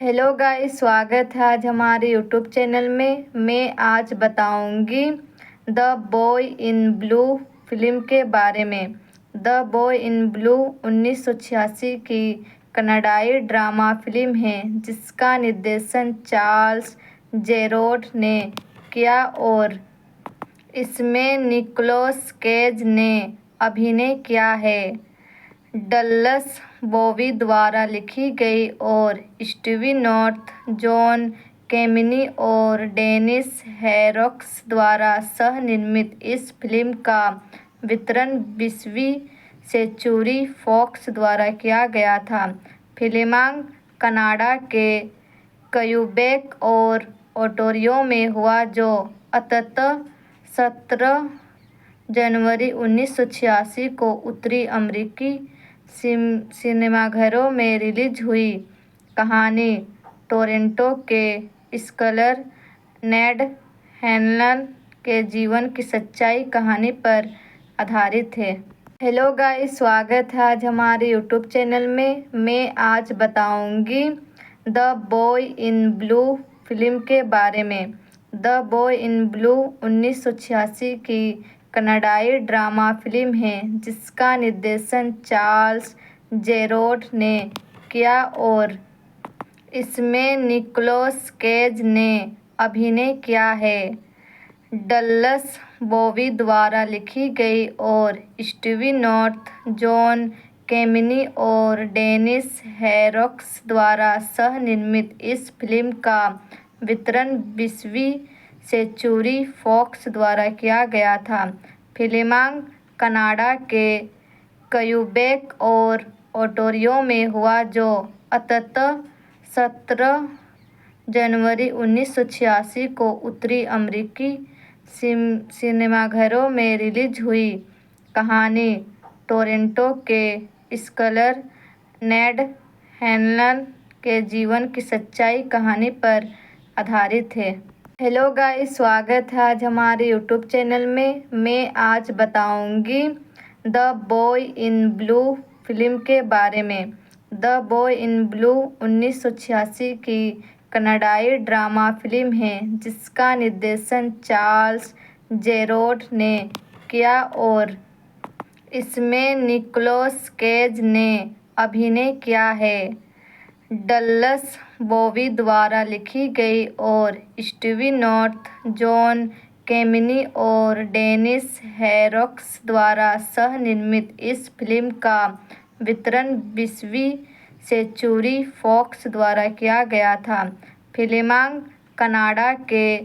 Hello guys, स्वागत है आज हमारे यूट्यूब चैनल में। मैं आज बताऊंगी the boy in blue film के बारे में। द बॉय इन ब्लू 1986 की कनाडाई ड्रामा फिल्म है जिसका निर्देशन चार्ल्स जेरोड ने किया और इसमें निकोलस केज ने अभिनय किया है। डल्लस बॉबी द्वारा लिखी गई और स्टीवी नॉर्थ, जॉन कैमिनी और डेनिस हैरोक्स द्वारा सह-निर्मित इस फिल्म का वितरण 20वीं सेंचुरी फॉक्स द्वारा किया गया था। फिल्मांकन कनाडा के क्यूबेक और ओंटारियो में हुआ, जो अंततः 17 जनवरी 1986 को उत्तरी अमेरिकी सिनेमाघरों में रिलीज हुई। कहानी टोरंटो के स्कॉलर नेड हैनलन के जीवन की सच्ची कहानी पर आधारित है। हेलो गाइस, स्वागत है आज हमारे यूट्यूब चैनल में। मैं आज बताऊंगी the boy in blue film के बारे में। द बॉय इन ब्लू 1986 की कनाडाई ड्रामा फिल्म है जिसका निर्देशन चार्ल्स जेरोड ने किया और इसमें निकोलस केज ने अभिनय किया है। डल्लस बॉबी द्वारा लिखी गई और स्टीवी नॉर्थ, जॉन कैमिनी और डेनिस हैरोक्स द्वारा सह-निर्मित इस फिल्म का वितरण 20वीं सेंचुरी फॉक्स द्वारा किया गया था। फिल्मांकन कनाडा के क्यूबेक और ओंटारियो में हुआ, जो अंततः 17 जनवरी 1986 को उत्तरी अमेरिकी सिनेमाघरों में रिलीज हुई। कहानी टोरंटो के स्कॉलर नेड हैनलन के जीवन की सच्ची कहानी पर आधारित है। हेलो गाइस, स्वागत है आज हमारे यूट्यूब चैनल में। मैं आज बताऊंगी the boy in blue film के बारे में। द बॉय इन ब्लू 1986 की कनाडाई ड्रामा फिल्म है जिसका निर्देशन चार्ल्स जेरोड ने किया और इसमें निकोलस केज ने अभिनय किया है। डल्लस बॉबी द्वारा लिखी गई और स्टीवी नॉर्थ, जॉन कैमिनी और डेनिस हैरोक्स द्वारा सह-निर्मित इस फिल्म का वितरण 20वीं सेंचुरी फॉक्स द्वारा किया गया था। फिल्मांकन कनाडा के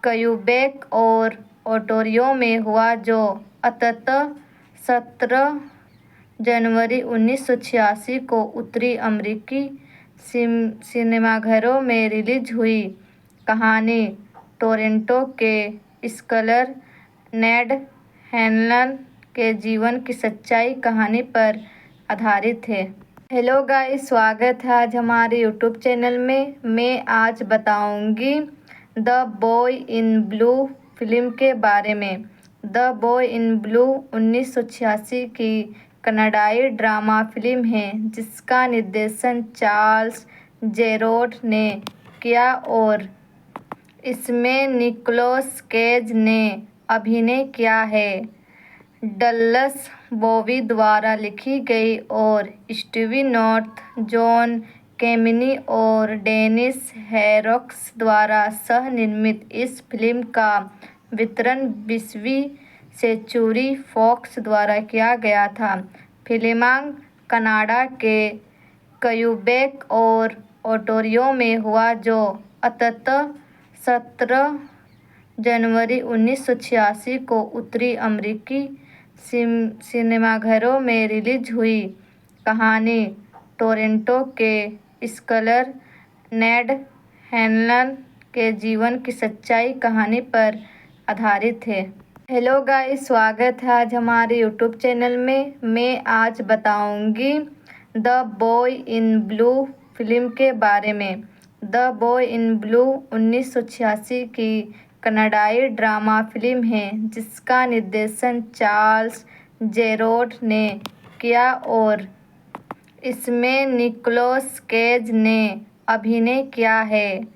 क्यूबेक और ओंटारियो में हुआ, जो अंततः 17 जनवरी 1986 को उत्तरी अमेरिकी सिनेमाघरों में रिलीज हुई। कहानी टोरंटो के स्कॉलर नेड हैनलन के जीवन की सच्ची कहानी पर आधारित है। हेलो गाइस, स्वागत है आज हमारे यूट्यूब चैनल में। मैं आज बताऊंगी the boy in blue film के बारे में। द बॉय इन ब्लू 1986 की कनाडाई ड्रामा फिल्म है जिसका निर्देशन चार्ल्स जेरोड ने किया और इसमें निकोलस केज ने अभिनय किया है। डल्लस बॉबी द्वारा लिखी गई और स्टीवी नॉर्थ, जॉन कैमिनी और डेनिस हैरोक्स द्वारा सह-निर्मित इस फिल्म का वितरण 20वीं सेंचुरी फॉक्स द्वारा किया गया था। फिल्मांकन कनाडा के क्यूबेक और ओंटारियो में हुआ, जो अंततः 17 जनवरी 1986 को उत्तरी अमेरिकी सिनेमाघरों में रिलीज हुई। कहानी टोरंटो के स्कॉलर नेड हैनलन के जीवन की सच्ची कहानी पर आधारित है। हेलो गाइस, स्वागत है आज हमारे यूट्यूब चैनल में। मैं आज बताऊंगी the boy in blue film के बारे में। द बॉय इन ब्लू 1986 की कनाडाई ड्रामा फिल्म है जिसका निर्देशन चार्ल्स जेरोड ने किया और इसमें निकोलस केज ने अभिनय किया है।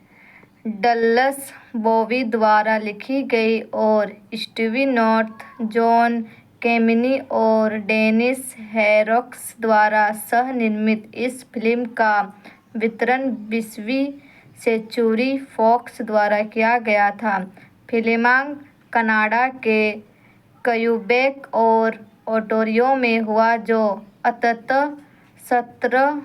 डल्लस बॉबी द्वारा लिखी गई और स्टीवी नॉर्थ, जॉन कैमिनी और डेनिस हैरोक्स द्वारा सह-निर्मित इस फिल्म का वितरण 20वीं सेंचुरी फॉक्स द्वारा किया गया था। फिल्मांकन कनाडा के क्यूबेक और ओंटारियो में हुआ, जो अंततः 17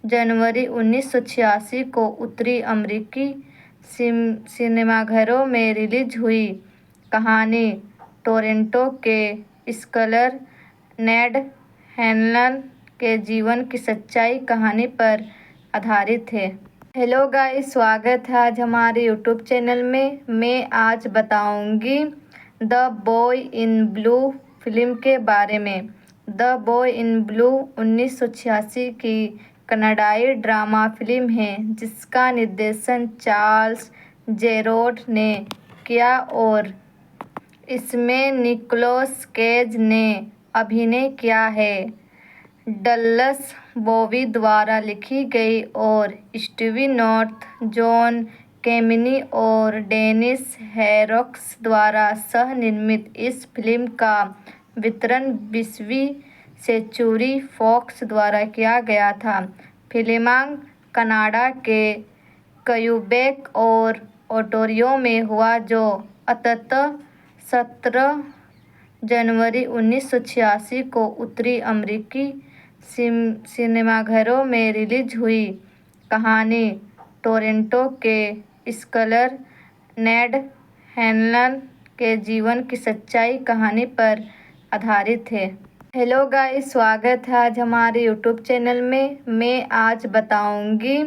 जनवरी 1986 को उत्तरी अमेरिकी सिनेमाघरों में रिलीज हुई। कहानी टोरंटो के स्कॉलर नेड हैनलन के जीवन की सच्ची कहानी पर आधारित है। हेलो गाइस, स्वागत है आज हमारे यूट्यूब चैनल में। मैं आज बताऊंगी the boy in blue film के बारे में। द बॉय इन ब्लू 1986 की कनाडाई ड्रामा फिल्म है जिसका निर्देशन चार्ल्स जेरोड ने किया और इसमें निकोलस केज ने अभिनय किया है। डल्लस बॉबी द्वारा लिखी गई और स्टीवी नॉर्थ, जॉन कैमिनी और डेनिस हैरोक्स द्वारा सह-निर्मित इस फिल्म का वितरण 20वीं सेंचुरी फॉक्स द्वारा किया गया था। फिल्मांकन कनाडा के क्यूबेक और ओंटारियो में हुआ, जो अंततः 17 जनवरी 1986 को उत्तरी अमेरिकी सिनेमाघरों में रिलीज हुई। कहानी टोरंटो के स्कॉलर नेड हैनलन के जीवन की सच्ची कहानी पर आधारित है। हेलो गाइस, स्वागत है आज हमारे यूट्यूब चैनल में। मैं आज बताऊंगी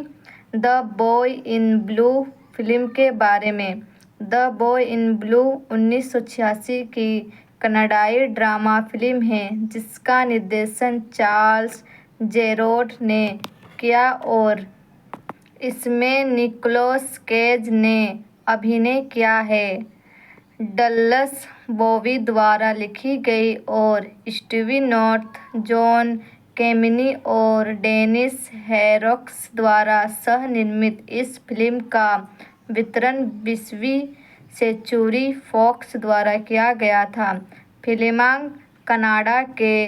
the boy in blue film के बारे में। द बॉय इन ब्लू 1986 की कनाडाई ड्रामा फिल्म है जिसका निर्देशन चार्ल्स जेरोड ने किया और इसमें निकोलस केज ने अभिनय किया है। डल्लस बॉबी द्वारा लिखी गई और स्टीवी नॉर्थ, जॉन कैमिनी और डेनिस हैरोक्स द्वारा सह-निर्मित इस फिल्म का वितरण 20वीं सेंचुरी फॉक्स द्वारा किया गया था। फिल्मांकन कनाडा के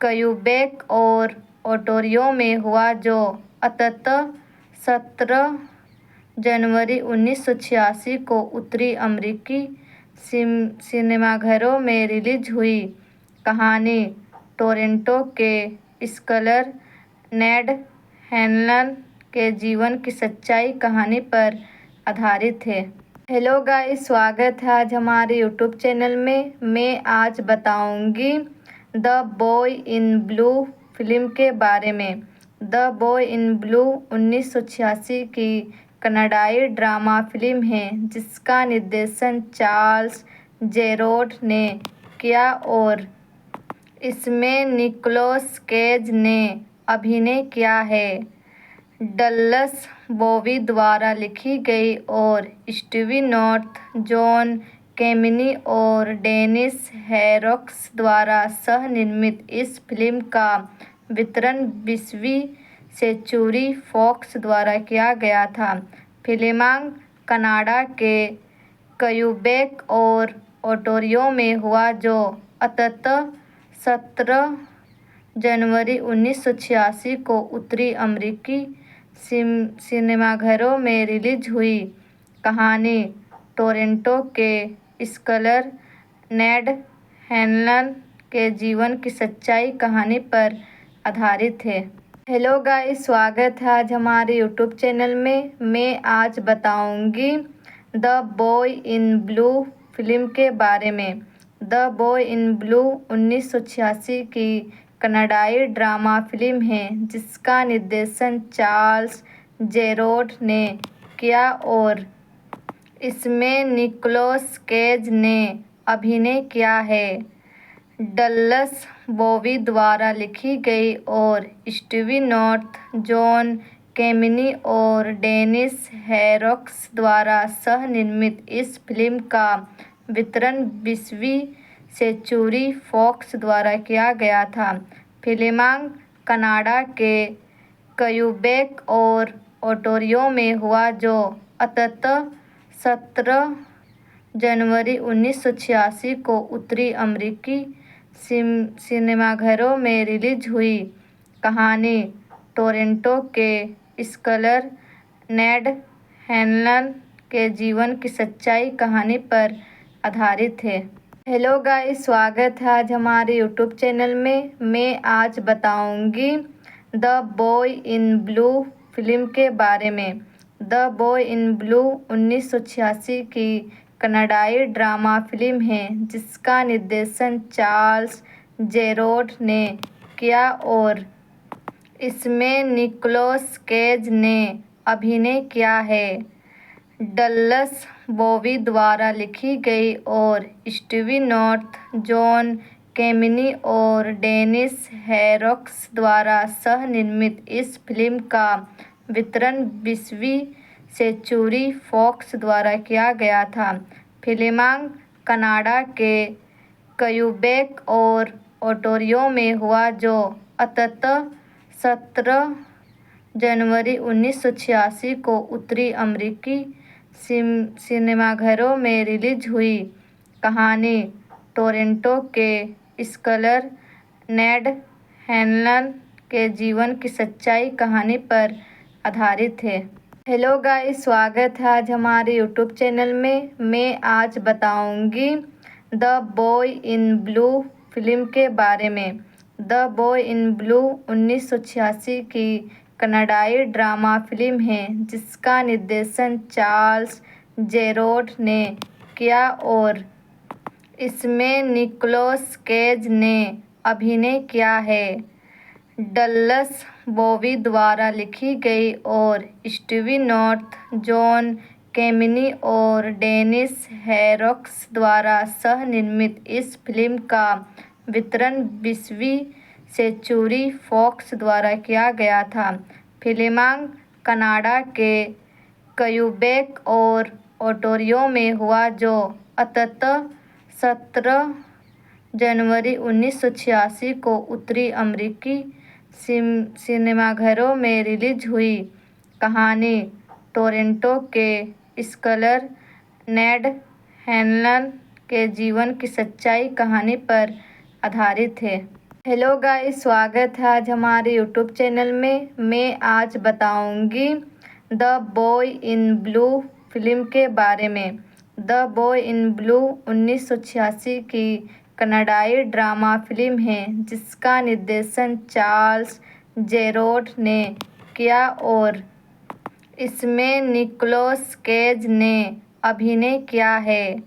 क्यूबेक और ओंटारियो में हुआ, जो अंततः 17 जनवरी 1986 को उत्तरी अमेरिकी सिनेमाघरों में रिलीज हुई। कहानी टोरंटो के स्कॉलर नेड हैनलन के जीवन की सच्ची कहानी पर आधारित है। हेलो गाइस, स्वागत है आज हमारे यूट्यूब चैनल में। मैं आज बताऊंगी the boy in blue film के बारे में। द बॉय इन ब्लू 1986 की कनाडाई ड्रामा फिल्म है जिसका निर्देशन चार्ल्स जेरोड ने किया और इसमें निकोलस केज ने अभिनय किया है। डल्लस बॉबी द्वारा लिखी गई और स्टीवी नॉर्थ, जॉन कैमिनी और डेनिस हैरोक्स द्वारा सह-निर्मित इस फिल्म का वितरण 20वीं सेंचुरी फॉक्स द्वारा किया गया था। फिल्मांकन कनाडा के क्यूबेक और ओंटारियो में हुआ, जो अंततः 17 जनवरी 1986 को उत्तरी अमेरिकी सिनेमाघरों में रिलीज हुई। कहानी टोरंटो के स्कॉलर नेड हैनलन के जीवन की सच्ची कहानी पर आधारित है। हेलो गाइस, स्वागत है आज हमारे यूट्यूब चैनल में। मैं आज बताऊंगी the boy in blue film के बारे में। द बॉय इन ब्लू 1986 की कनाडाई ड्रामा फिल्म है जिसका निर्देशन चार्ल्स जेरोड ने किया और इसमें निकोलस केज ने अभिनय किया है। डल्लस बॉबी द्वारा लिखी गई और स्टीवी नॉर्थ, जॉन कैमिनी और डेनिस हैरोक्स द्वारा सह-निर्मित इस फिल्म का वितरण 20वीं सेंचुरी फॉक्स द्वारा किया गया था। फिल्मांकन कनाडा के क्यूबेक और ओंटारियो में हुआ, जो अंततः 17 जनवरी 1986 को उत्तरी अमेरिकी सिनेमाघरों में रिलीज हुई। कहानी टोरंटो के स्कॉलर नेड हैनलन के जीवन की सच्चाई कहानी पर आधारित है। हेलो गाइस, स्वागत है आज हमारे यूट्यूब चैनल में। मैं आज बताऊंगी the boy in blue film के बारे में। द बॉय इन ब्लू 1986 की कनाडाई ड्रामा फिल्म है जिसका निर्देशन चार्ल्स जेरोड ने किया और इसमें निकोलस केज ने अभिनय किया है। डल्लस बॉबी द्वारा लिखी गई और स्टीवी नॉर्थ, जॉन कैमिनी और डेनिस हैरोक्स द्वारा सह-निर्मित इस फिल्म का वितरण 20वीं सेंचुरी फॉक्स द्वारा किया गया था। फिल्मांकन कनाडा के क्यूबेक और ओंटारियो में हुआ, जो अंततः 17 जनवरी 1986 को उत्तरी अमेरिकी सिनेमाघरों में रिलीज हुई। कहानी टोरंटो के स्कॉलर नेड हैनलन के जीवन की सच्चाई कहानी पर आधारित है। हेलो गाइस, स्वागत है आज हमारे यूट्यूब चैनल में। मैं आज बताऊंगी the boy in blue film के बारे में। द बॉय इन ब्लू 1986 की कनाडाई ड्रामा फिल्म है जिसका निर्देशन चार्ल्स जेरोड ने किया और इसमें निकोलस केज ने अभिनय किया है। डल्लस बॉबी द्वारा लिखी गई और स्टीवी नॉर्थ, जॉन कैमिनी और डेनिस हैरोक्स द्वारा सह-निर्मित इस फिल्म का वितरण 20वीं सेंचुरी फॉक्स द्वारा किया गया था। फिल्मांकन कनाडा के क्यूबेक और ओंटारियो में हुआ, जो अंततः 17 जनवरी 1986 को उत्तरी अमेरिकी सिनेमाघरों में रिलीज हुई। कहानी टोरंटो के स्कॉलर नेड हैनलन के जीवन की सच्चाई कहानी पर आधारित है। हेलो गाइस, स्वागत है आज हमारे यूट्यूब चैनल में। मैं आज बताऊंगी the boy in blue film के बारे में। द बॉय इन ब्लू 1986 की कनाडाई ड्रामा फिल्म है जिसका निर्देशन चार्ल्स जेरोड ने किया और इसमें निकोलस केज ने अभिनय किया है।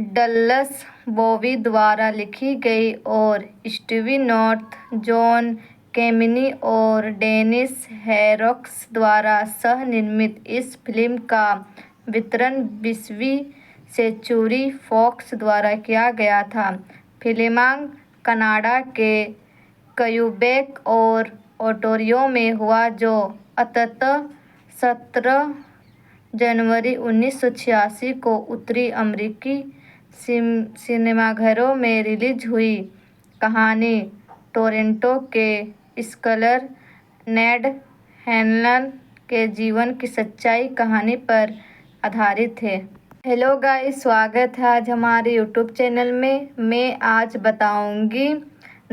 डल्लस बॉबी द्वारा लिखी गई और स्टीवी नॉर्थ, जॉन कैमिनी और डेनिस हैरोक्स द्वारा सह-निर्मित इस फिल्म का वितरण 20वीं सेंचुरी फॉक्स द्वारा किया गया था। फिल्मांकन कनाडा के क्यूबेक और ओंटारियो में हुआ, जो अंततः 17 जनवरी 1986 को उत्तरी अमेरिकी सिनेमाघरों में रिलीज हुई। कहानी टोरंटो के स्कॉलर नेड हैनलन के जीवन की सच्चाई कहानी पर आधारित है। हेलो गाइस, स्वागत है आज हमारे यूट्यूब चैनल में। मैं आज बताऊंगी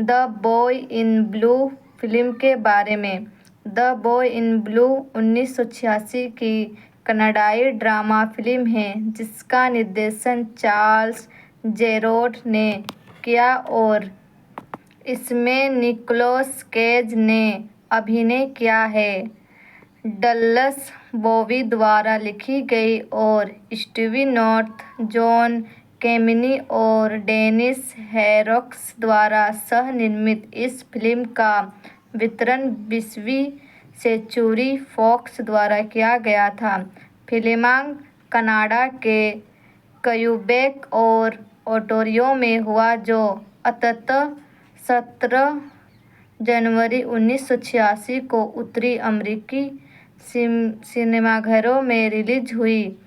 the boy in blue film के बारे में। द बॉय इन ब्लू 1986 की कनाडाई ड्रामा फिल्म है जिसका निर्देशन चार्ल्स जेरोड ने किया और इसमें निकोलस केज ने अभिनय किया है। डल्लस बॉबी द्वारा लिखी गई और स्टीवी नॉर्थ, जॉन कैमिनी और डेनिस हैरोक्स द्वारा सह-निर्मित इस फिल्म का वितरण 20वीं सेंचुरी फॉक्स द्वारा किया गया था। फिल्मांकन कनाडा के क्यूबेक और ओंटारियो में हुआ, जो अंततः 17 जनवरी 1986 को उत्तरी अमेरिकी सिनेमाघरों में रिलीज हुई।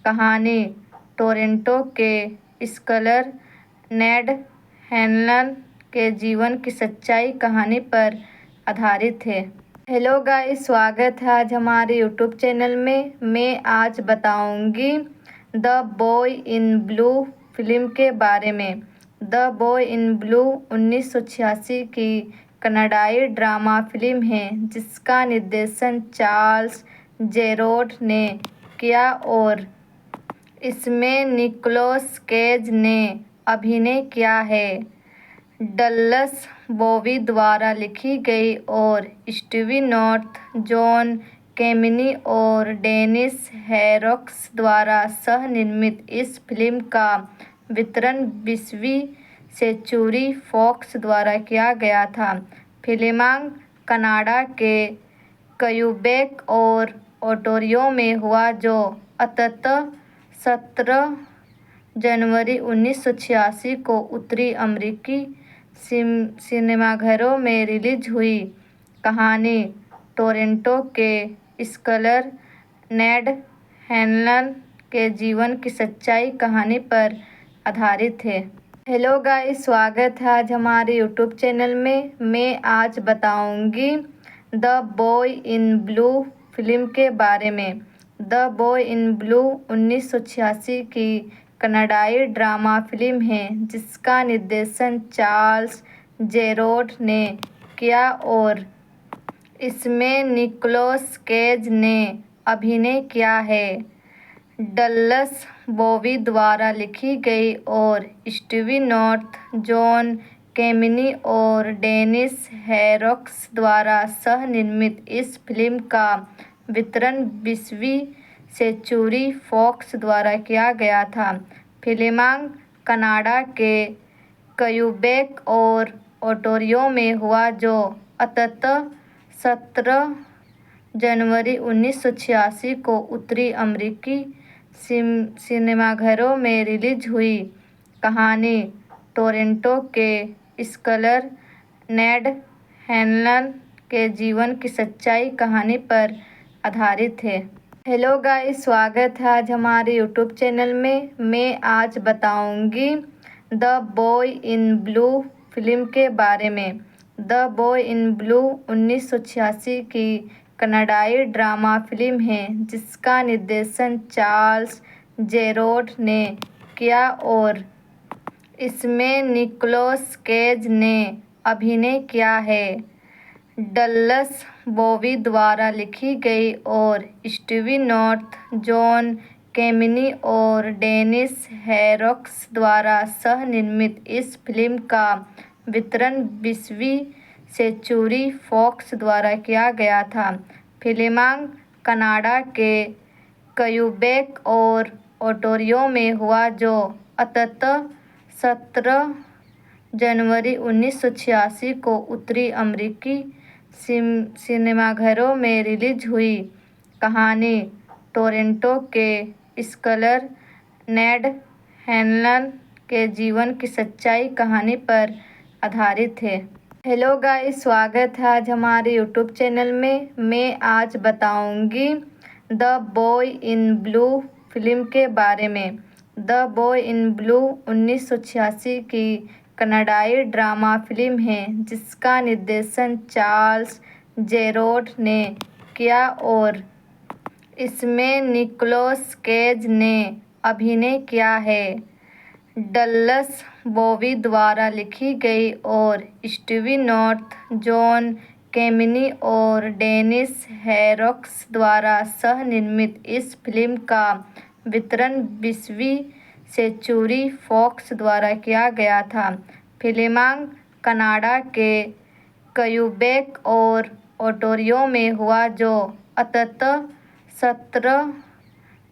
कहानी टोरंटो के स्कॉलर नेड हैनलन के जीवन की सच्चाई कहानी पर आधारित है। हेलो गाइस, स्वागत है आज हमारे यूट्यूब चैनल में। मैं आज बताऊंगी the boy in blue film के बारे में। द बॉय इन ब्लू 1986 की कनाडाई ड्रामा फिल्म है जिसका निर्देशन चार्ल्स जेरोड ने किया और इसमें निकोलस केज ने अभिनय किया है। डल्लस बॉबी द्वारा लिखी गई और स्टीवी नॉर्थ, जॉन कैमिनी और डेनिस हैरोक्स द्वारा सह-निर्मित इस फिल्म का वितरण 20वीं सेंचुरी फॉक्स द्वारा किया गया था। फिल्मांकन कनाडा के क्यूबेक और ओंटारियो में हुआ जो अंततः 17 जनवरी 1986 को उत्तरी अमेरिकी सिनेमाघरों में रिलीज हुई। कहानी टोरंटो के स्कॉलर नेड हैनलन के जीवन की सच्चाई कहानी पर आधारित है। हेलो गाइस, स्वागत है आज हमारे यूट्यूब चैनल में। मैं आज बताऊंगी the boy in blue film के बारे में। द बॉय इन ब्लू 1986 की कनाडाई ड्रामा फिल्म है जिसका निर्देशन चार्ल्स जेरोड ने किया और इसमें निकोलस केज ने अभिनय किया है। डल्लस बॉबी द्वारा लिखी गई और स्टीवी नॉर्थ, जॉन कैमिनी और डेनिस हैरोक्स द्वारा सह-निर्मित इस फिल्म का वितरण 20वीं सेंचुरी फॉक्स द्वारा किया गया था। फिल्मांकन कनाडा के क्यूबेक और ओंटारियो में हुआ जो अंततः 17 जनवरी 1986 को उत्तरी अमेरिकी सिनेमाघरों में रिलीज हुई। कहानी टोरंटो के स्कॉलर नेड हैनलन के जीवन की सच्चाई कहानी पर आधारित है। हेलो गाइस, स्वागत है आज हमारे यूट्यूब चैनल में। मैं आज बताऊंगी the boy in blue film के बारे में। द बॉय इन ब्लू 1986 की कनाडाई ड्रामा फिल्म है जिसका निर्देशन चार्ल्स जेरोड ने किया और इसमें निकोलस केज ने अभिनय किया है। डल्लस बॉबी द्वारा लिखी गई और स्टीवी नॉर्थ, जॉन कैमिनी और डेनिस हैरोक्स द्वारा सह-निर्मित इस फिल्म का वितरण 20वीं सेंचुरी फॉक्स द्वारा किया गया था। फिल्मांकन कनाडा के क्यूबेक और ओंटारियो में हुआ जो अंततः 17 जनवरी 1986 को उत्तरी अमेरिकी सिनेमाघरों में रिलीज हुई। कहानी टोरंटो के स्कॉलर नेड हैनलन के जीवन की सच्चाई कहानी पर आधारित है। हेलो गाइस, स्वागत है आज हमारे यूट्यूब चैनल में। मैं आज बताऊंगी the boy in blue film के बारे में। द बॉय इन ब्लू 1986 की कनाडाई ड्रामा फिल्म है जिसका निर्देशन चार्ल्स जेरोड ने किया और इसमें निकोलस केज ने अभिनय किया है। डल्लस बॉबी द्वारा लिखी गई और स्टीवी नॉर्थ, जॉन कैमिनी और डेनिस हैरोक्स द्वारा सह-निर्मित इस फिल्म का वितरण 20वीं सेंचुरी फॉक्स द्वारा किया गया था। फिल्मांकन कनाडा के क्यूबेक और ओंटारियो में हुआ जो अंततः 17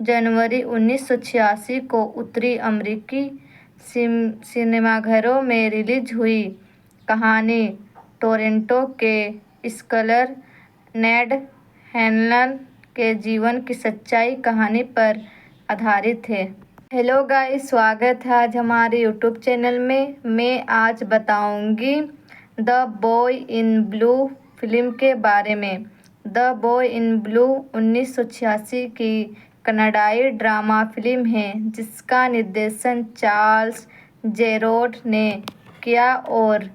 जनवरी 1986 को उत्तरी अमेरिकी सिनेमाघरों में रिलीज हुई। कहानी टोरंटो के स्कॉलर नेड हैनलन के जीवन की सच्चाई कहानी पर आधारित है। हेलो गाइस, स्वागत है आज हमारे यूट्यूब चैनल में। मैं आज बताऊंगी the boy in blue film के बारे में। द बॉय इन ब्लू 1986 की कनाडाई ड्रामा फिल्म है जिसका निर्देशन चार्ल्स जेरोड ने किया और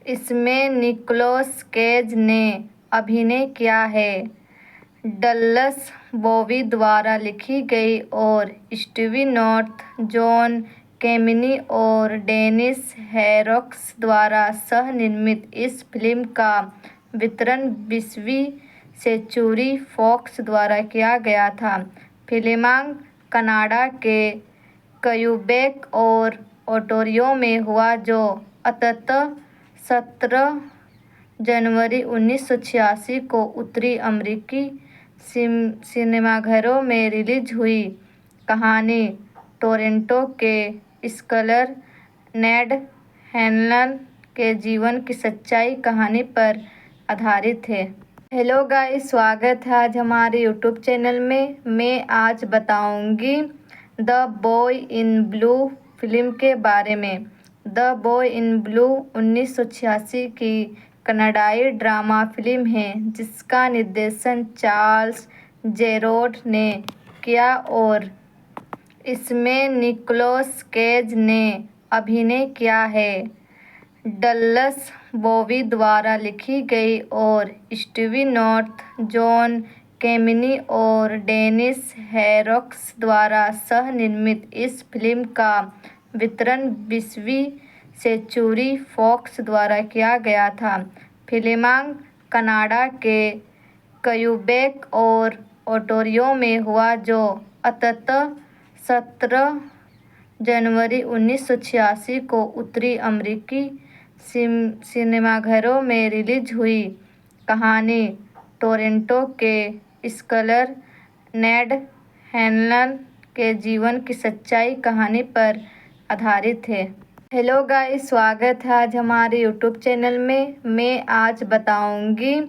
इसमें निकोलस केज ने अभिनय किया है। डल्लस बॉबी द्वारा लिखी गई और स्टीवी नॉर्थ, जॉन कैमिनी और डेनिस हैरोक्स द्वारा सह-निर्मित इस फिल्म का वितरण 20वीं सेंचुरी फॉक्स द्वारा किया गया था। फिल्मांकन कनाडा के क्यूबेक और ओंटारियो में हुआ, जो अंततः 17 जनवरी 1986 को उत्तरी अमेरिकी सिनेमाघरों में रिलीज हुई। कहानी टोरंटो के स्कॉलर नेड हैनलन के जीवन की सच्ची कहानी पर आधारित है। हेलो गाइस, स्वागत है आज हमारे यूट्यूब चैनल में। मैं आज बताऊंगी the boy in blue film के बारे में। द बॉय इन ब्लू 1986 की कनाडाई ड्रामा फिल्म है जिसका निर्देशन चार्ल्स जेरोड ने किया और इसमें निकोलस केज ने अभिनय किया है। डल्लस बॉबी द्वारा लिखी गई और स्टीवी नॉर्थ, जॉन कैमिनी और डेनिस हैरोक्स द्वारा सह-निर्मित इस फिल्म का वितरण 20वीं सेंचुरी फॉक्स द्वारा किया गया था। फिल्मांकन कनाडा के क्यूबेक और ओंटारियो में हुआ, जो अंततः 17 जनवरी 1986 को उत्तरी अमेरिकी सिनेमाघरों में रिलीज हुई। कहानी टोरंटो के स्कॉलर नेड हैनलन के जीवन की सच्ची कहानी पर आधारित है। हेलो गाइस, स्वागत है आज हमारे यूट्यूब चैनल में। मैं आज बताऊंगी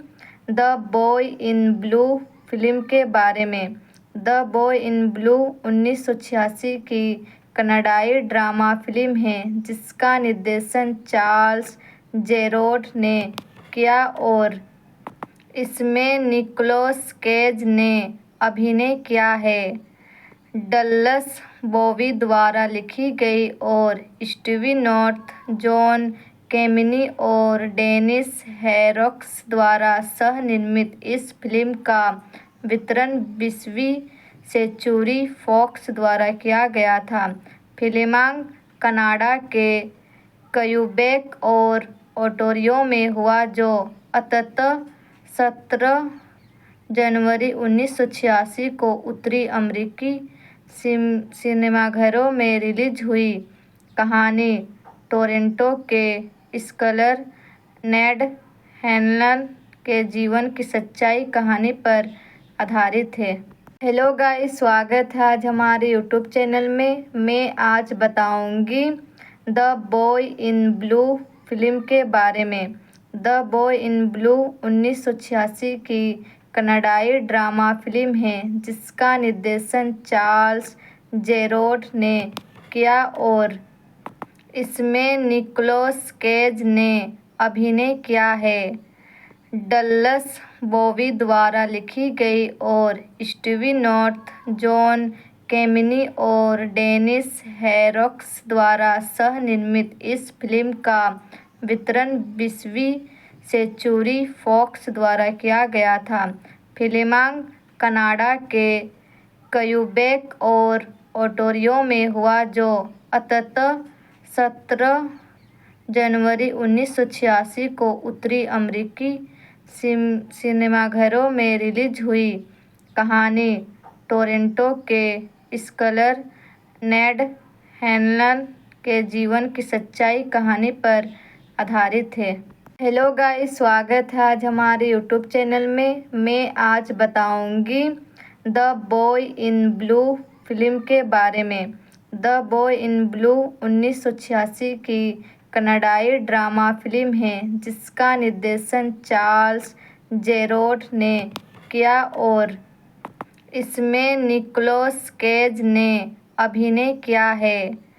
the boy in blue film के बारे में। द बॉय इन ब्लू 1986 की कनाडाई ड्रामा फिल्म है जिसका निर्देशन चार्ल्स जेरोड ने किया और इसमें निकोलस केज ने अभिनय किया है। डल्लस बॉबी द्वारा लिखी गई और स्टीवी नॉर्थ, जॉन कैमिनी और डेनिस हैरोक्स द्वारा सह-निर्मित इस फिल्म का वितरण 20वीं सेंचुरी फॉक्स द्वारा किया गया था। फिल्मांकन कनाडा के क्यूबेक और ओंटारियो में हुआ, जो अंततः 17 जनवरी 1986 को उत्तरी अमेरिकी सिनेमाघरों में रिलीज हुई। कहानी टोरंटो के स्कॉलर नेड हैनलन के जीवन की सच्ची कहानी पर आधारित है। हेलो गाइस, स्वागत है आज हमारे यूट्यूब चैनल में। मैं आज बताऊंगी the boy in blue film के बारे में। द बॉय इन ब्लू 1986 की कनाडाई ड्रामा फिल्म है जिसका निर्देशन चार्ल्स जेरोड ने किया और इसमें निकोलस केज ने अभिनय किया है। डल्लस बॉबी द्वारा लिखी गई और स्टीवी नॉर्थ, जॉन कैमिनी और डेनिस हैरोक्स द्वारा सह-निर्मित इस फिल्म का वितरण 20वीं सेंचुरी फॉक्स द्वारा किया गया था। फिल्मांकन कनाडा के क्यूबेक और ओंटारियो में हुआ, जो अंततः 17 जनवरी 1986 को उत्तरी अमेरिकी सिनेमाघरों में रिलीज हुई। कहानी टोरंटो के स्कॉलर नेड हैनलन के जीवन की सच्ची कहानी पर आधारित है। हेलो गाइस, स्वागत है आज हमारे यूट्यूब चैनल में। मैं आज बताऊंगी the boy in blue film के बारे में। द बॉय इन ब्लू 1986 की कनाडाई ड्रामा फिल्म है जिसका निर्देशन चार्ल्स जेरोड ने किया और इसमें निकोलस केज ने अभिनय किया है।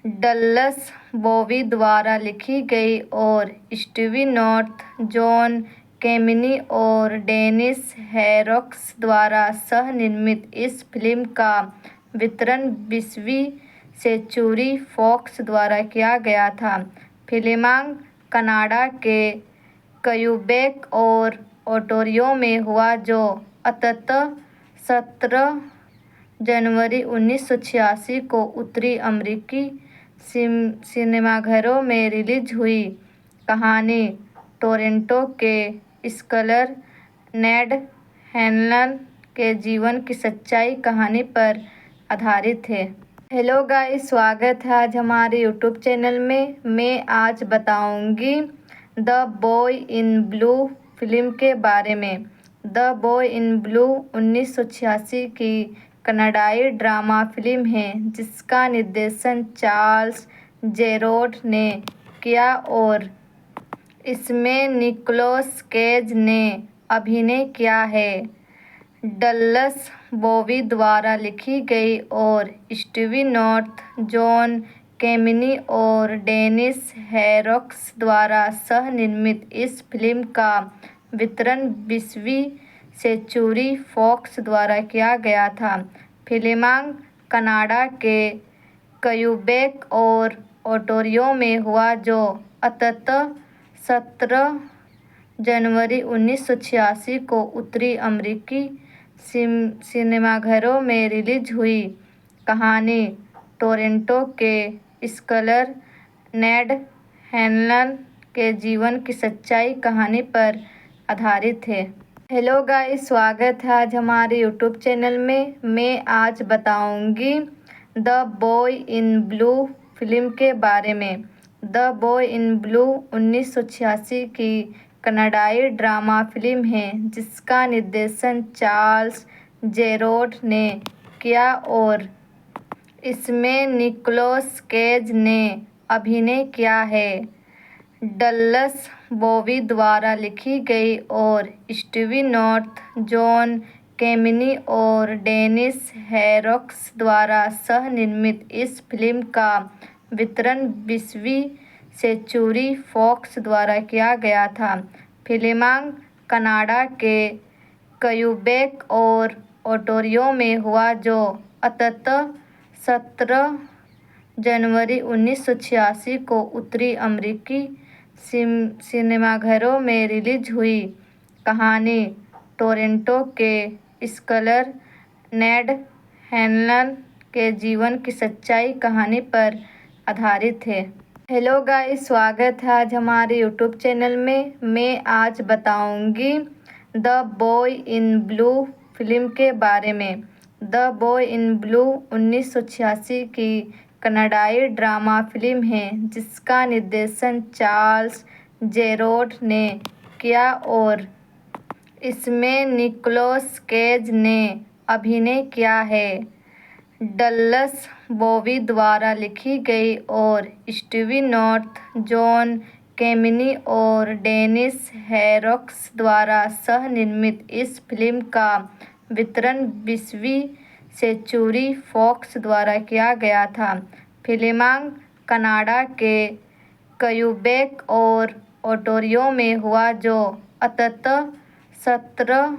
डल्लस बॉबी द्वारा लिखी गई और स्टीवी नॉर्थ, जॉन कैमिनी और डेनिस हैरोक्स द्वारा सह-निर्मित इस फिल्म का वितरण 20वीं सेंचुरी फॉक्स द्वारा किया गया था। फिल्मांकन कनाडा के क्यूबेक और ओंटारियो में हुआ, जो अंततः 17 जनवरी 1986 को उत्तरी अमेरिकी सिनेमाघरों में रिलीज हुई। कहानी टोरंटो के स्कॉलर नेड हैनलन के जीवन की सच्चाई कहानी पर आधारित है। हेलो गाइस, स्वागत है आज हमारे यूट्यूब चैनल में। मैं आज बताऊंगी the boy in blue film के बारे में। द बॉय इन ब्लू 1986 की कनाडाई ड्रामा फिल्म है जिसका निर्देशन चार्ल्स जेरोड ने किया और इसमें निकोलस केज ने अभिनय किया है। डल्लस बॉबी द्वारा लिखी गई और स्टीवी नॉर्थ, जॉन कैमिनी और डेनिस हैरोक्स द्वारा सह-निर्मित इस फिल्म का वितरण 20वीं सेंचुरी फॉक्स द्वारा किया गया था। फिल्मांकन कनाडा के क्यूबेक और ओंटारियो में हुआ, जो अंततः 17 जनवरी 1986 को उत्तरी अमेरिकी सिनेमाघरों में रिलीज हुई। कहानी टोरंटो के स्कॉलर नेड हैनलन के जीवन की सच्चाई कहानी पर आधारित है। हेलो गाइस, स्वागत है आज हमारे यूट्यूब चैनल में। मैं आज बताऊंगी the boy in blue film के बारे में। द बॉय इन ब्लू 1986 की कनाडाई ड्रामा फिल्म है जिसका निर्देशन चार्ल्स जेरोड ने किया और इसमें निकोलस केज ने अभिनय किया है। डल्लस बॉबी द्वारा लिखी गई और स्टीवी नॉर्थ, जॉन कैमिनी और डेनिस हैरोक्स द्वारा सह-निर्मित इस फिल्म का वितरण 20वीं सेंचुरी फॉक्स द्वारा किया गया था। फिल्मांकन कनाडा के क्यूबेक और ओंटारियो में हुआ, जो अंततः 17 जनवरी 1986 को उत्तरी अमेरिकी सिनेमाघरों में रिलीज हुई। कहानी टोरंटो के स्कॉलर नेड हैनलन के जीवन की सच्चाई कहानी पर आधारित है। हेलो गाइस, स्वागत है आज हमारे यूट्यूब चैनल में। मैं आज बताऊंगी the boy in blue film के बारे में। द बॉय इन ब्लू 1986 की कनाडाई ड्रामा फिल्म है जिसका निर्देशन चार्ल्स जेरोड ने किया और इसमें निकोलस केज ने अभिनय किया है। डल्लस बॉबी द्वारा लिखी गई और स्टीवी नॉर्थ, जॉन कैमिनी और डेनिस हैरोक्स द्वारा सह-निर्मित इस फिल्म का वितरण 20वीं सेंचुरी फॉक्स द्वारा किया गया था। फिल्मांकन कनाडा के क्यूबेक और ओंटारियो में हुआ, जो अंततः 17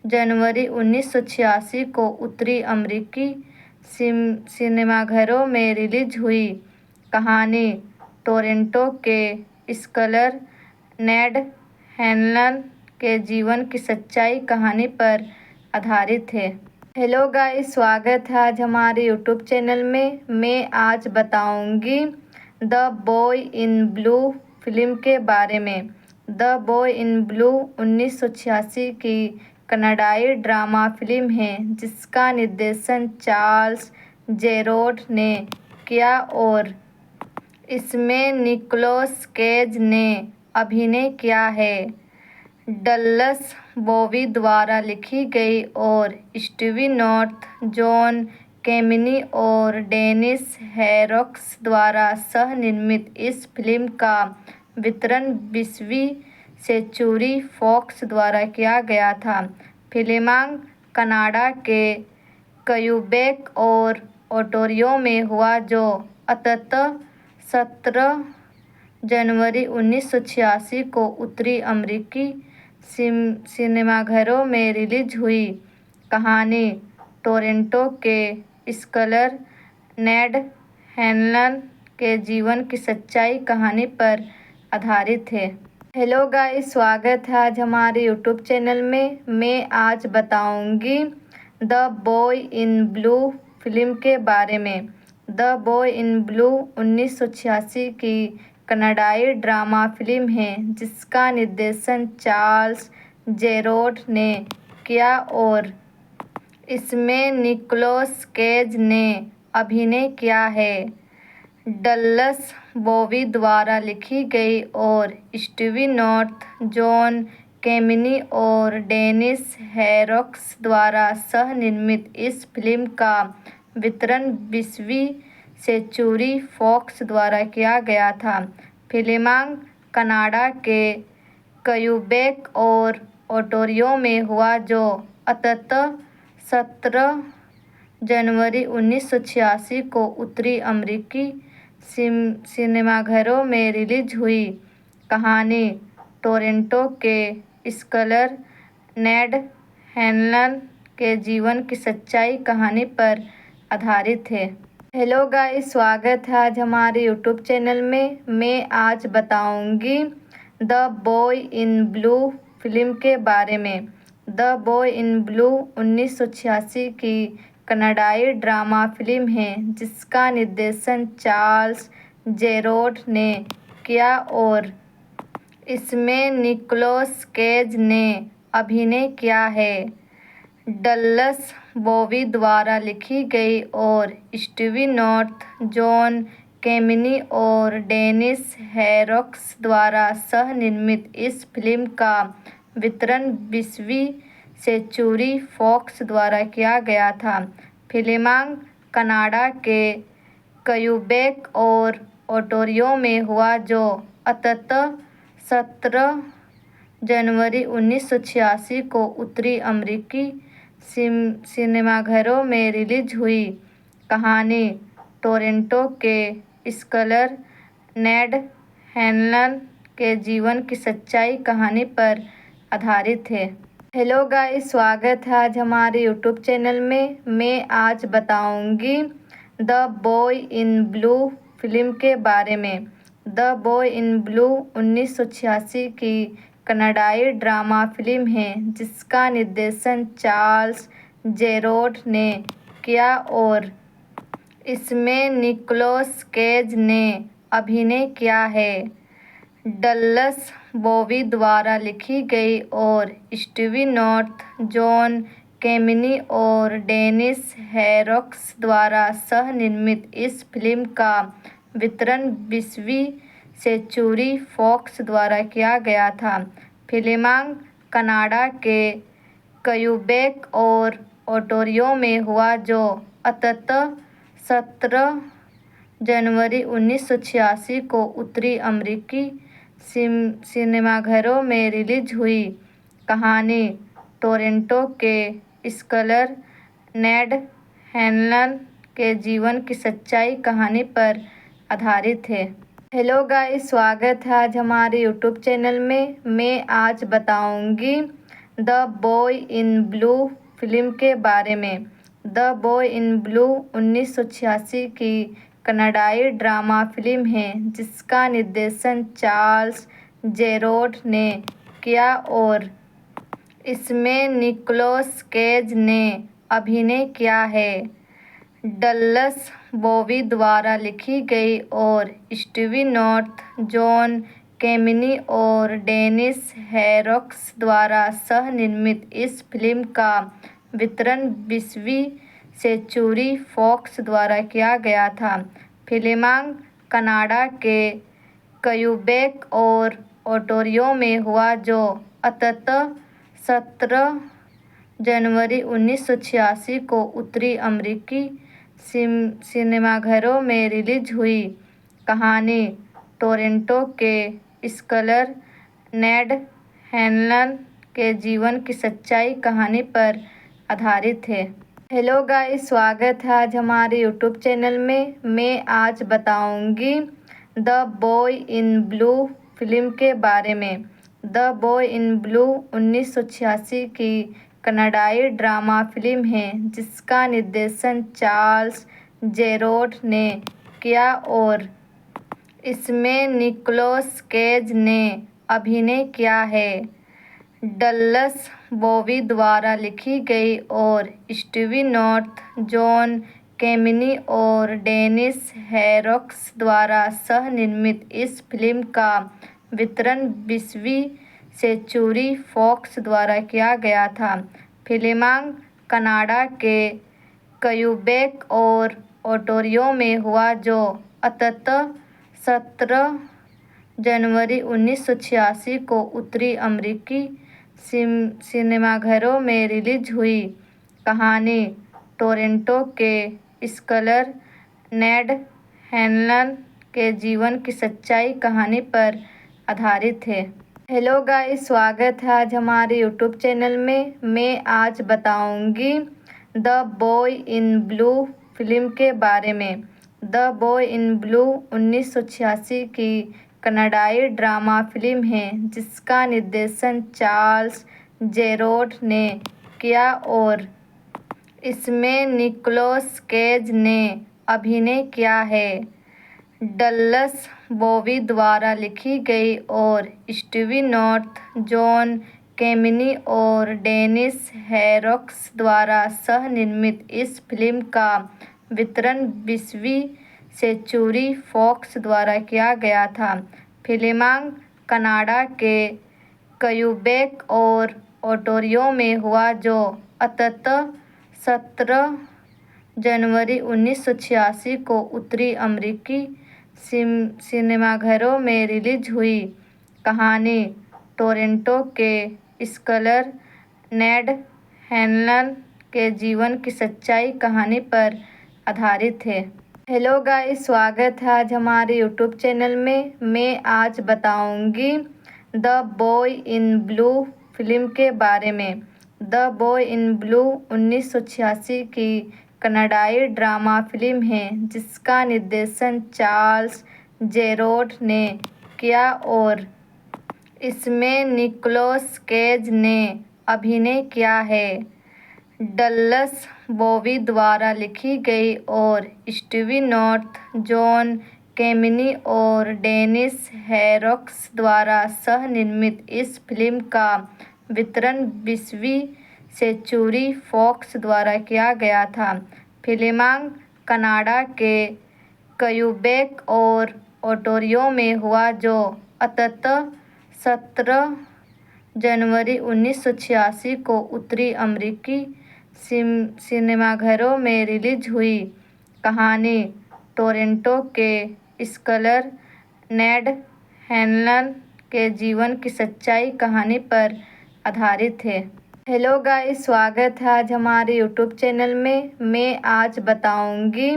जनवरी 1986 को उत्तरी अमेरिकी सिनेमाघरों में रिलीज हुई। कहानी टोरंटो के स्कॉलर नेड हैनलन के जीवन की सच्चाई कहानी पर आधारित है। हेलो गाइस, स्वागत है आज हमारे यूट्यूब चैनल में। मैं आज बताऊंगी the boy in blue film के बारे में। द बॉय इन ब्लू 1986 की कनाडाई ड्रामा फिल्म है जिसका निर्देशन चार्ल्स जेरोड ने किया और इसमें निकोलस केज ने अभिनय किया है। डल्लस बॉबी द्वारा लिखी गई और स्टीवी नॉर्थ, जॉन कैमिनी और डेनिस हैरोक्स द्वारा सह-निर्मित इस फिल्म का वितरण 20वीं सेंचुरी फॉक्स द्वारा किया गया था। फिल्मांकन कनाडा के क्यूबेक और ओंटारियो में हुआ, जो अंततः 17 जनवरी 1986 को उत्तरी अमेरिकी सिनेमाघरों में रिलीज हुई। कहानी टोरंटो के स्कॉलर नेड हैनलन के जीवन की सच्चाई कहानी पर आधारित है। हेलो गाइस, स्वागत है आज हमारे यूट्यूब चैनल में। मैं आज बताऊंगी the boy in blue film के बारे में। द बॉय इन ब्लू 1986 की कनाडाई ड्रामा फिल्म है जिसका निर्देशन चार्ल्स जेरोड ने किया और इसमें निकोलस केज ने अभिनय किया है। डल्लस बॉबी द्वारा लिखी गई और स्टीवी नॉर्थ, जॉन कैमिनी और डेनिस हैरोक्स द्वारा सह-निर्मित इस फिल्म का वितरण 20वीं सेंचुरी फॉक्स द्वारा किया गया था। फिल्मांकन कनाडा के क्यूबेक और ओंटारियो में हुआ, जो अंततः 17 जनवरी 1986 को उत्तरी अमेरिकी सिनेमाघरों में रिलीज हुई। कहानी टोरंटो के स्कॉलर नेड हैनलन के जीवन की सच्ची कहानी पर आधारित है। हेलो गाइस, स्वागत है आज हमारे यूट्यूब चैनल में। मैं आज बताऊंगी the boy in blue film के बारे में। द बॉय इन ब्लू 1986 की कनाडाई ड्रामा फिल्म है जिसका निर्देशन चार्ल्स जेरोड ने किया और इसमें निकोलस केज ने अभिनय किया है। डल्लस बॉबी द्वारा लिखी गई और स्टीवी नॉर्थ, जॉन कैमिनी और डेनिस हैरोक्स द्वारा सह-निर्मित इस फिल्म का वितरण 20वीं सेंचुरी फॉक्स द्वारा किया गया था। फिल्मांकन कनाडा के क्यूबेक और ओंटारियो में हुआ, जो अंततः 17 जनवरी 1986 को उत्तरी अमेरिकी सिनेमाघरों में रिलीज हुई। कहानी टोरंटो के स्कॉलर नेड हैनलन के जीवन की सच्ची कहानी पर आधारित है। हेलो गाइस, स्वागत है आज हमारे यूट्यूब चैनल में। मैं आज बताऊंगी the boy in blue film के बारे में। द बॉय इन ब्लू 1986 की कनाडाई ड्रामा फिल्म है जिसका निर्देशन चार्ल्स जेरोड ने किया और इसमें निकोलस केज ने अभिनय किया है। डल्लस बॉबी द्वारा लिखी गई और स्टीवी नॉर्थ, जॉन कैमिनी और डेनिस हैरोक्स द्वारा सह-निर्मित इस फिल्म का वितरण 20वीं सेंचुरी फॉक्स द्वारा किया गया था। फिल्मांकन कनाडा के क्यूबेक और ओंटारियो में हुआ, जो अंततः 17 जनवरी 1986 को उत्तरी अमेरिकी सिनेमाघरों में रिलीज हुई। कहानी टोरंटो के स्कॉलर नेड हैनलन के जीवन की सच्ची कहानी पर आधारित है। हेलो गाइस, स्वागत है आज हमारे यूट्यूब चैनल में। मैं आज बताऊंगी the boy in blue film के बारे में। द बॉय इन ब्लू 1986 की कनाडाई ड्रामा फिल्म है जिसका निर्देशन चार्ल्स जेरोड ने किया और इसमें निकोलस केज ने अभिनय किया है। डल्लस बॉबी द्वारा लिखी गई और स्टीवी नॉर्थ, जॉन कैमिनी और डेनिस हैरोक्स द्वारा सह-निर्मित इस फिल्म का वितरण 20वीं सेंचुरी फॉक्स द्वारा किया गया था। फिल्मांकन कनाडा के क्यूबेक और ओंटारियो में हुआ, जो अंततः 17 जनवरी 1986 को उत्तरी अमेरिकी सिनेमाघरों में रिलीज हुई। कहानी टोरंटो के स्कॉलर नेड हैनलन के जीवन की सच्ची कहानी पर आधारित है। हेलो गाइस, स्वागत है आज हमारे यूट्यूब चैनल में। मैं आज बताऊंगी the boy in blue film के बारे में। द बॉय इन ब्लू 1986 की कनाडाई ड्रामा फिल्म है जिसका निर्देशन चार्ल्स जेरोड ने किया और इसमें निकोलस केज ने अभिनय किया है। डल्लस बॉबी द्वारा लिखी गई और स्टीवी नॉर्थ, जॉन कैमिनी और डेनिस हैरोक्स द्वारा सह-निर्मित इस फिल्म का वितरण 20वीं सेंचुरी फॉक्स द्वारा किया गया था। फिल्मांकन कनाडा के क्यूबेक और ओंटारियो में हुआ, जो अंततः 17 जनवरी 1986 को उत्तरी अमेरिकी सिनेमाघरों में रिलीज हुई। कहानी टोरंटो के स्कॉलर नेड हैनलन के जीवन की सच्ची कहानी पर आधारित है। हेलो गाइस, स्वागत है आज हमारे यूट्यूब चैनल में। मैं आज बताऊंगी the boy in blue film के बारे में। द बॉय इन ब्लू 1986 की कनाडाई ड्रामा फिल्म है जिसका निर्देशन चार्ल्स जेरोड ने किया और इसमें निकोलस केज ने अभिनय किया है। डल्लस बॉबी द्वारा लिखी गई और स्टीवी नॉर्थ, जॉन कैमिनी और डेनिस हैरोक्स द्वारा सह-निर्मित इस फिल्म का वितरण 20वीं सेंचुरी फॉक्स द्वारा किया गया था। फिल्मांकन कनाडा के क्यूबेक और ओंटारियो में हुआ, जो अंततः 17 जनवरी 1986 को उत्तरी अमेरिकी सिनेमाघरों में रिलीज हुई। कहानी टोरंटो के स्कॉलर नेड हैनलन के जीवन की सच्ची कहानी पर आधारित है। हेलो गाइस, स्वागत है आज हमारे यूट्यूब चैनल में। मैं आज बताऊंगी the boy in blue film के बारे में। द बॉय इन ब्लू 1986 की कनाडाई ड्रामा फिल्म है जिसका निर्देशन चार्ल्स जेरोड ने किया और इसमें निकोलस केज ने अभिनय किया है। डल्लस बॉबी द्वारा लिखी गई और स्टीवी नॉर्थ, जॉन कैमिनी और डेनिस हैरोक्स द्वारा सह-निर्मित इस फिल्म का वितरण 20वीं सेंचुरी फॉक्स द्वारा किया गया था। फिल्मांकन कनाडा के क्यूबेक और ओंटारियो में हुआ, जो अंततः 17 जनवरी 1986 को उत्तरी अमेरिकी सिनेमाघरों में रिलीज हुई। कहानी टोरंटो के स्कॉलर नेड हैनलन के जीवन की सच्ची कहानी पर आधारित है। हेलो गाइस, स्वागत है आज हमारे यूट्यूब चैनल में। मैं आज बताऊंगी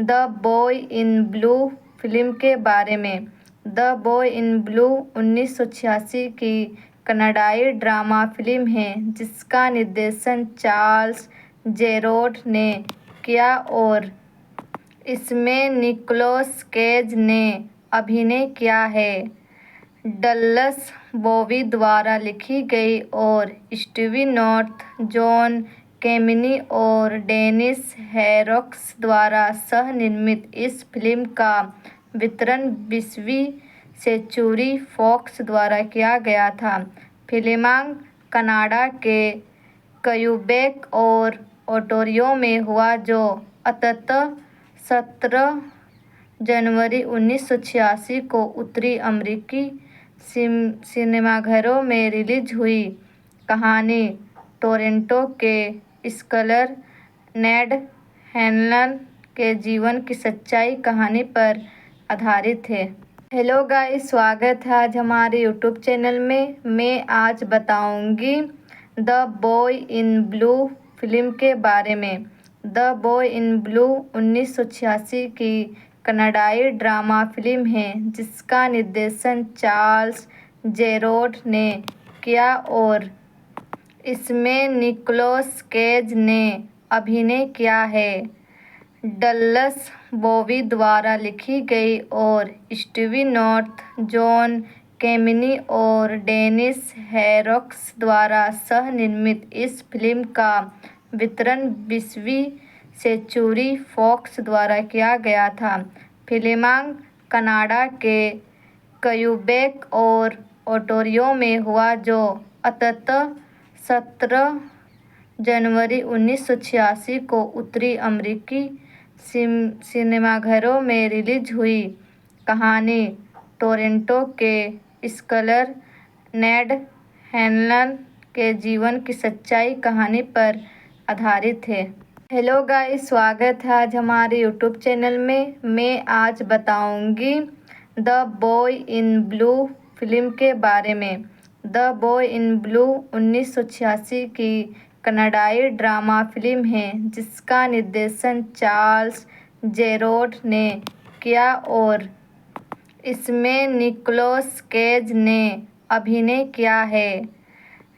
the boy in blue film के बारे में। द बॉय इन ब्लू 1986 की कनाडाई ड्रामा फिल्म है जिसका निर्देशन चार्ल्स जेरोड ने किया और इसमें निकोलस केज ने अभिनय किया है। डल्लस बॉबी द्वारा लिखी गई और स्टीवी नॉर्थ, जॉन कैमिनी और डेनिस हैरोक्स द्वारा सह-निर्मित इस फिल्म का वितरण 20वीं सेंचुरी फॉक्स द्वारा किया गया था। फिल्मांकन कनाडा के क्यूबेक और ओंटारियो में हुआ, जो अंततः 17 जनवरी 1986 को उत्तरी अमेरिकी सिनेमाघरों में रिलीज हुई। कहानी टोरंटो के स्कॉलर नेड हैनलन के जीवन की सच्ची कहानी पर आधारित है। हेलो गाइस, स्वागत है आज हमारे यूट्यूब चैनल में। मैं आज बताऊंगी the boy in blue film के बारे में। द बॉय इन ब्लू 1986 की कनाडाई ड्रामा फिल्म है जिसका निर्देशन चार्ल्स जेरोड ने किया और इसमें निकोलस केज ने अभिनय किया है। डल्लस बॉबी द्वारा लिखी गई और स्टीवी नॉर्थ, जॉन कैमिनी और डेनिस हैरोक्स द्वारा सह-निर्मित इस फिल्म का वितरण 20वीं सेंचुरी फॉक्स द्वारा किया गया था। फिल्मांकन कनाडा के क्यूबेक और ओंटारियो में हुआ, जो अंततः 17 जनवरी 1986 को उत्तरी अमेरिकी सिनेमाघरों में रिलीज हुई। कहानी टोरंटो के स्कॉलर नेड हैनलन के जीवन की सच्चाई कहानी पर आधारित है। हेलो गाइस, स्वागत है आज हमारे यूट्यूब चैनल में। मैं आज बताऊंगी the boy in blue film के बारे में। द बॉय इन ब्लू 1986 की कनाडाई ड्रामा फिल्म है जिसका निर्देशन चार्ल्स जेरोड ने किया और इसमें निकोलस केज ने अभिनय किया है।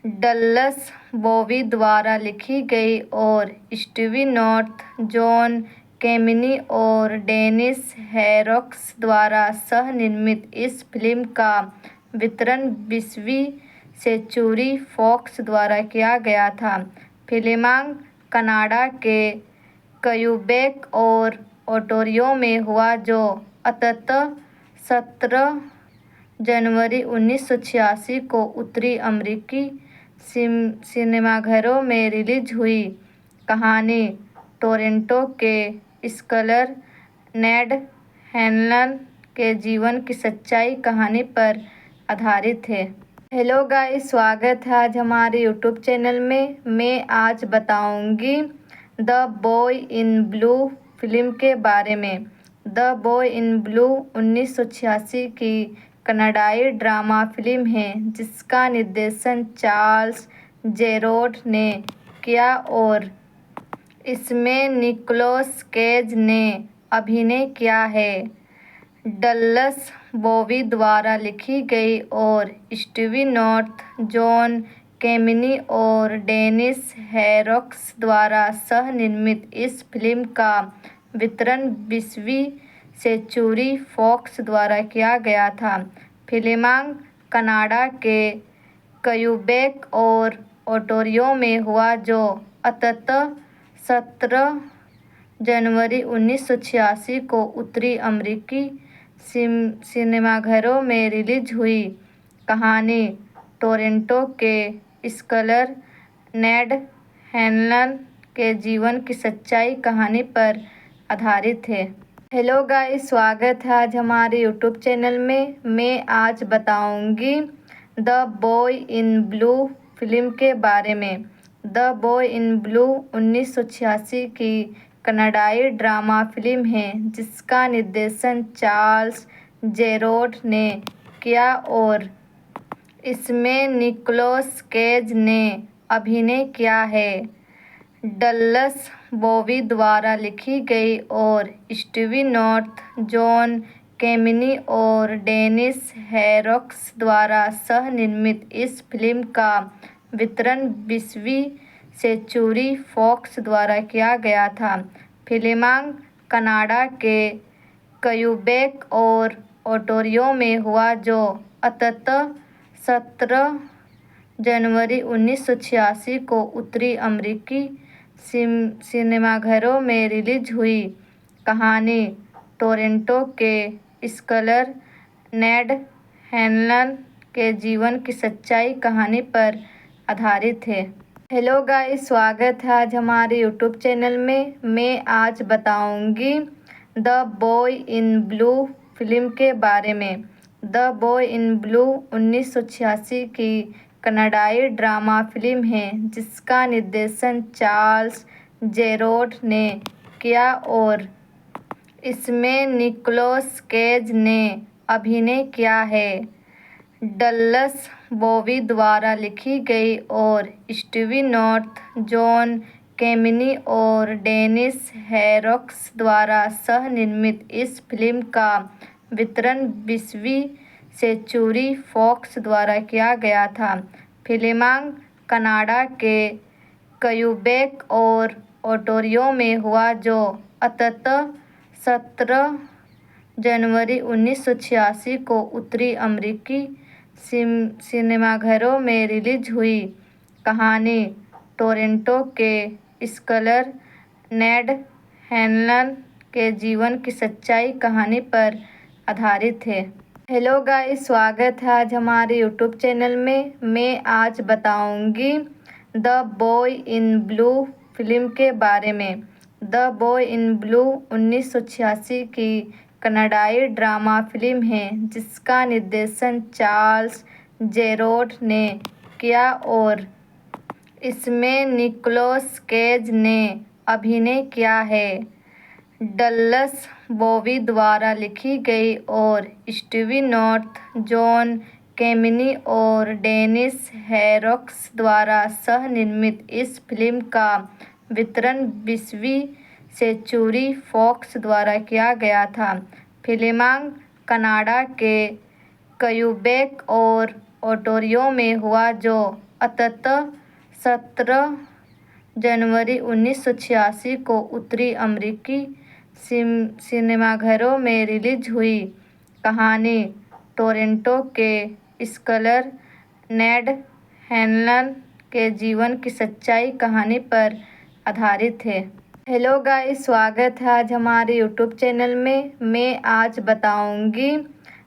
डल्लस बॉबी द्वारा लिखी गई और स्टीवी नॉर्थ, जॉन कैमिनी और डेनिस हैरोक्स द्वारा सह-निर्मित इस फिल्म का वितरण 20वीं सेंचुरी फॉक्स द्वारा किया गया था। फिल्म कनाडा के क्यूबेक और ओंटारियो में हुआ, जो अंततः 17 जनवरी 1986 को उत्तरी अमेरिकी सिनेमाघरों में रिलीज हुई। कहानी टोरंटो के स्कॉलर नेड हैनलन के जीवन की सच्चाई कहानी पर आधारित है। हेलो गाइस, स्वागत है आज हमारे यूट्यूब चैनल में। मैं आज बताऊंगी the boy in blue film के बारे में। द बॉय इन ब्लू 1986 की कनाडाई ड्रामा फिल्म है जिसका निर्देशन चार्ल्स जेरोड ने किया और इसमें निकोलस केज ने अभिनय किया है। डल्लस बॉबी द्वारा लिखी गई और स्टीवी नॉर्थ, जॉन कैमिनी और डेनिस हैरोक्स द्वारा सह-निर्मित इस फिल्म का वितरण 20वीं सेंचुरी फॉक्स द्वारा किया गया था। फिल्म कनाडा के क्यूबेक और ओंटारियो में हुआ, जो अंततः 17 जनवरी 1986 को उत्तरी अमेरिकी सिनेमाघरों में रिलीज हुई। कहानी टोरंटो के स्कॉलर नेड हैनलन के जीवन की सच्चाई कहानी पर आधारित है। हेलो गाइस, स्वागत है आज हमारे यूट्यूब चैनल में। मैं आज बताऊंगी the boy in blue film के बारे में। द बॉय इन ब्लू 1986 की कनाडाई ड्रामा फिल्म है जिसका निर्देशन चार्ल्स जेरोड ने किया और इसमें निकोलस केज ने अभिनय किया है। डल्लस बॉबी द्वारा लिखी गई और स्टीवी नॉर्थ, जॉन कैमिनी और डेनिस हैरोक्स द्वारा सह-निर्मित इस फिल्म का वितरण 20वीं सेंचुरी फॉक्स द्वारा किया गया था। फिल्म कनाडा के क्यूबेक और ओंटारियो में हुआ, जो अंततः 17 जनवरी 1986 को उत्तरी अमेरिकी सिनेमाघरों में रिलीज हुई। कहानी टोरंटो के स्कॉलर नेड हैनलन के जीवन की सच्चाई कहानी पर आधारित है। हेलो गाइस, स्वागत है आज हमारे यूट्यूब चैनल में। मैं आज बताऊंगी the boy in blue film के बारे में। द बॉय इन ब्लू 1986 की कनाडाई ड्रामा फिल्म है जिसका निर्देशन चार्ल्स जेरोड ने किया और इसमें निकोलस केज ने अभिनय किया है। डल्लस बॉबी द्वारा लिखी गई और स्टीवी नॉर्थ, जॉन कैमिनी और डेनिस हैरोक्स द्वारा सह-निर्मित इस फिल्म का वितरण 20वीं सेंचुरी फॉक्स द्वारा किया गया था। फिल्म कनाडा के क्यूबेक और ओंटारियो में हुआ, जो अंततः 17 जनवरी 1986 को उत्तरी अमेरिकी सिनेमाघरों में रिलीज हुई। कहानी टोरंटो के स्कॉलर नेड हैनलन के जीवन की सच्चाई कहानी पर आधारित है। हेलो गाइस, स्वागत है आज हमारे यूट्यूब चैनल में। मैं आज बताऊंगी the boy in blue film के बारे में। द बॉय इन ब्लू 1986 की कनाडाई ड्रामा फिल्म है जिसका निर्देशन चार्ल्स जेरोड ने किया और इसमें निकोलस केज ने अभिनय किया है। डल्लस बॉबी द्वारा लिखी गई और स्टीवी नॉर्थ, जॉन कैमिनी और डेनिस हैरोक्स द्वारा सह-निर्मित इस फिल्म का वितरण 20वीं सेंचुरी फॉक्स द्वारा किया गया था। फिल्मांकन कनाडा के क्यूबेक और ओंटारियो में हुआ जो अंततः 17 जनवरी 1986 को उत्तरी अमेरिकी सिनेमाघरों में रिलीज हुई। कहानी टोरंटो के स्कॉलर नेड हैनलन के जीवन की सच्चाई कहानी पर आधारित है। हेलो गाइस, स्वागत है आज हमारे यूट्यूब चैनल में। मैं आज बताऊंगी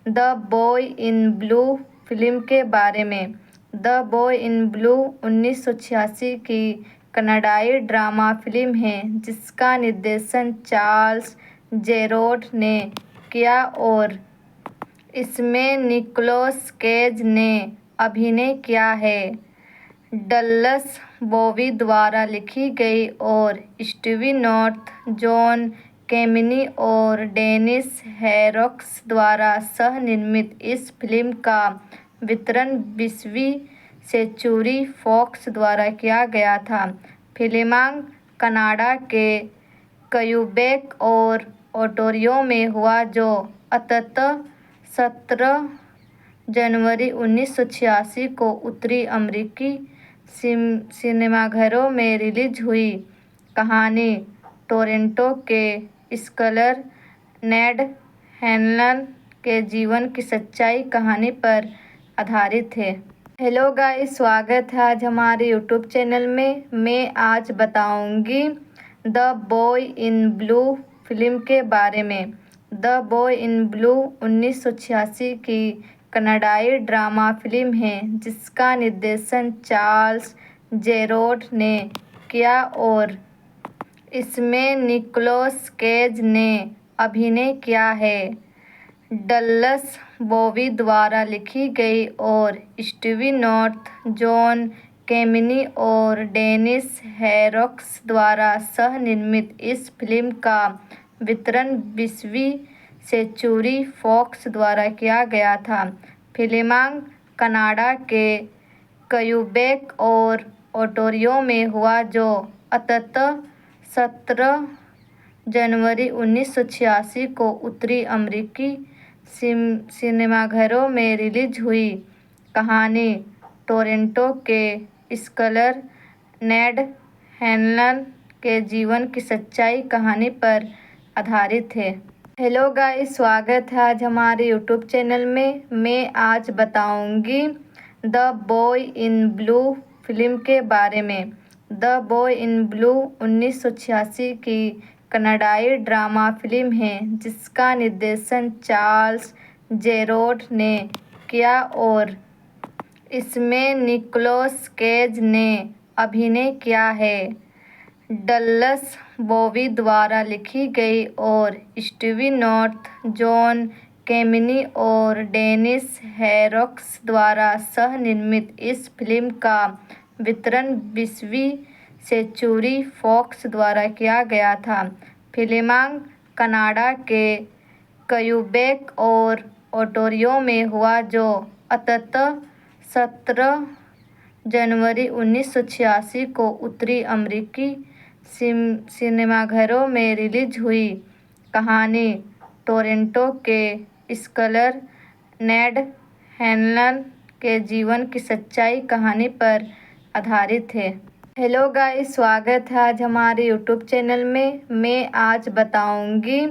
the boy in blue film के बारे में। द बॉय इन ब्लू 1986 की कनाडाई ड्रामा फिल्म है जिसका निर्देशन चार्ल्स जेरोड ने किया और इसमें निकोलस केज ने अभिनय किया है। डल्लस बॉबी द्वारा लिखी गई और स्टीवी नॉर्थ, जॉन कैमिनी और डेनिस हैरोक्स द्वारा सह-निर्मित इस फिल्म का वितरण 20वीं सेंचुरी फॉक्स द्वारा किया गया था। फिल्मांकन कनाडा के क्यूबेक और ओंटारियो में हुआ जो अंततः 17 जनवरी 1986 को उत्तरी अमेरिकी सिनेमाघरों में रिलीज हुई। कहानी टोरंटो के स्कॉलर नेड हैनलन के जीवन की सच्चाई कहानी पर आधारित है। हेलो गाइस, स्वागत है आज हमारे यूट्यूब चैनल में। मैं आज बताऊंगी the boy in blue film के बारे में। द बॉय इन ब्लू 1986 की कनाडाई ड्रामा फिल्म है जिसका निर्देशन चार्ल्स जेरोड ने किया और इसमें निकोलस केज ने अभिनय किया है। डल्लस बॉबी द्वारा लिखी गई और स्टीवी नॉर्थ, जॉन कैमिनी और डेनिस हैरोक्स द्वारा सह-निर्मित इस फिल्म का वितरण 20वीं सेंचुरी फॉक्स द्वारा किया गया था। फिल्मांकन कनाडा के क्यूबेक और ओंटारियो में हुआ जो अंततः 17 जनवरी 1986 को उत्तरी अमेरिकी सिनेमाघरों में रिलीज हुई। कहानी टोरंटो के स्कॉलर नेड हैनलन के जीवन की सच्चाई कहानी पर आधारित है। हेलो गाइस, स्वागत है आज हमारे यूट्यूब चैनल में। मैं आज बताऊंगी the boy in blue film के बारे में। द बॉय इन ब्लू 1986 की कनाडाई ड्रामा फिल्म है जिसका निर्देशन चार्ल्स जेरोड ने किया और इसमें निकोलस केज ने अभिनय किया है। डल्लस बॉबी द्वारा लिखी गई और स्टीवी नॉर्थ, जॉन कैमिनी और डेनिस हैरोक्स द्वारा सह-निर्मित इस फिल्म का वितरण 20वीं सेंचुरी फॉक्स द्वारा किया गया था। फिल्मांकन कनाडा के क्यूबेक और ओंटारियो में हुआ जो अंततः 17 जनवरी 1986 को उत्तरी अमेरिकी सिनेमाघरों में रिलीज हुई। कहानी टोरंटो के स्कॉलर नेड हैनलन के जीवन की सच्चाई कहानी पर आधारित है। हेलो गाइस, स्वागत है आज हमारे यूट्यूब चैनल में। मैं आज बताऊंगी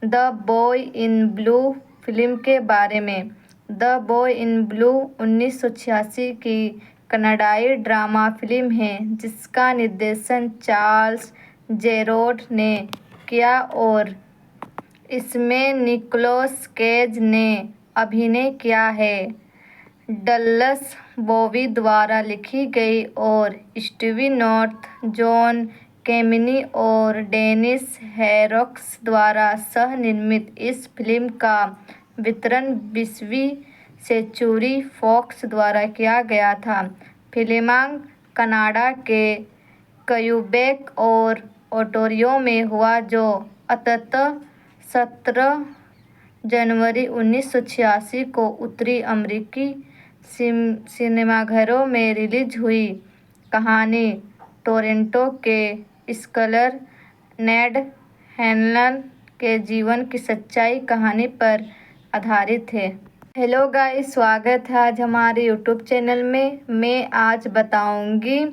the boy in blue film के बारे में। द बॉय इन ब्लू 1986 की कनाडाई ड्रामा फिल्म है जिसका निर्देशन चार्ल्स जेरोड ने किया और इसमें निकोलस केज ने अभिनय किया है। डल्लस बॉबी द्वारा लिखी गई और स्टीवी नॉर्थ, जॉन कैमिनी और डेनिस हैरोक्स द्वारा सह-निर्मित इस फिल्म का वितरण 20वीं सेंचुरी फॉक्स द्वारा किया गया था। फिल्मांकन कनाडा के क्यूबेक और ओंटारियो में हुआ, जो अंततः 17 जनवरी 1986 को उत्तरी अमेरिकी सिनेमाघरों में रिलीज हुई। कहानी टोरंटो के स्कॉलर नेड हैनलन के जीवन की सच्ची कहानी पर आधारित है। हेलो गाइस, स्वागत है आज हमारे यूट्यूब चैनल में। मैं आज बताऊंगी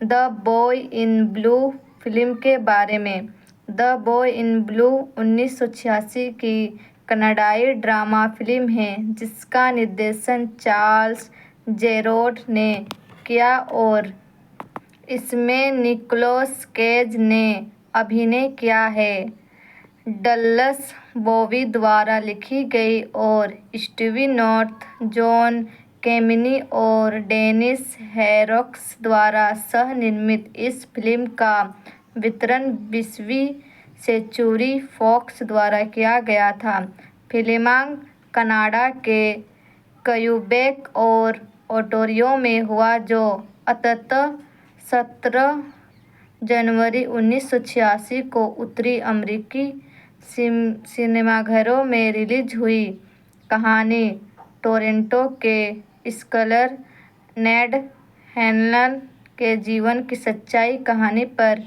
the boy in blue film के बारे में। द बॉय इन ब्लू 1986 की कनाडाई ड्रामा फिल्म है जिसका निर्देशन चार्ल्स जेरोड ने किया और इसमें निकोलस केज ने अभिनय किया है। डल्लस बॉबी द्वारा लिखी गई और स्टीवी नॉर्थ, जॉन कैमिनी और डेनिस हैरोक्स द्वारा सह-निर्मित इस फिल्म का वितरण 20वीं सेंचुरी फॉक्स द्वारा किया गया था। फिल्मांकन कनाडा के क्यूबेक और ओंटारियो में हुआ, जो अंततः 17 जनवरी 1986 को उत्तरी अमेरिकी सिनेमाघरों में रिलीज हुई। कहानी टोरंटो के स्कॉलर नेड हैनलन के जीवन की सच्ची कहानी पर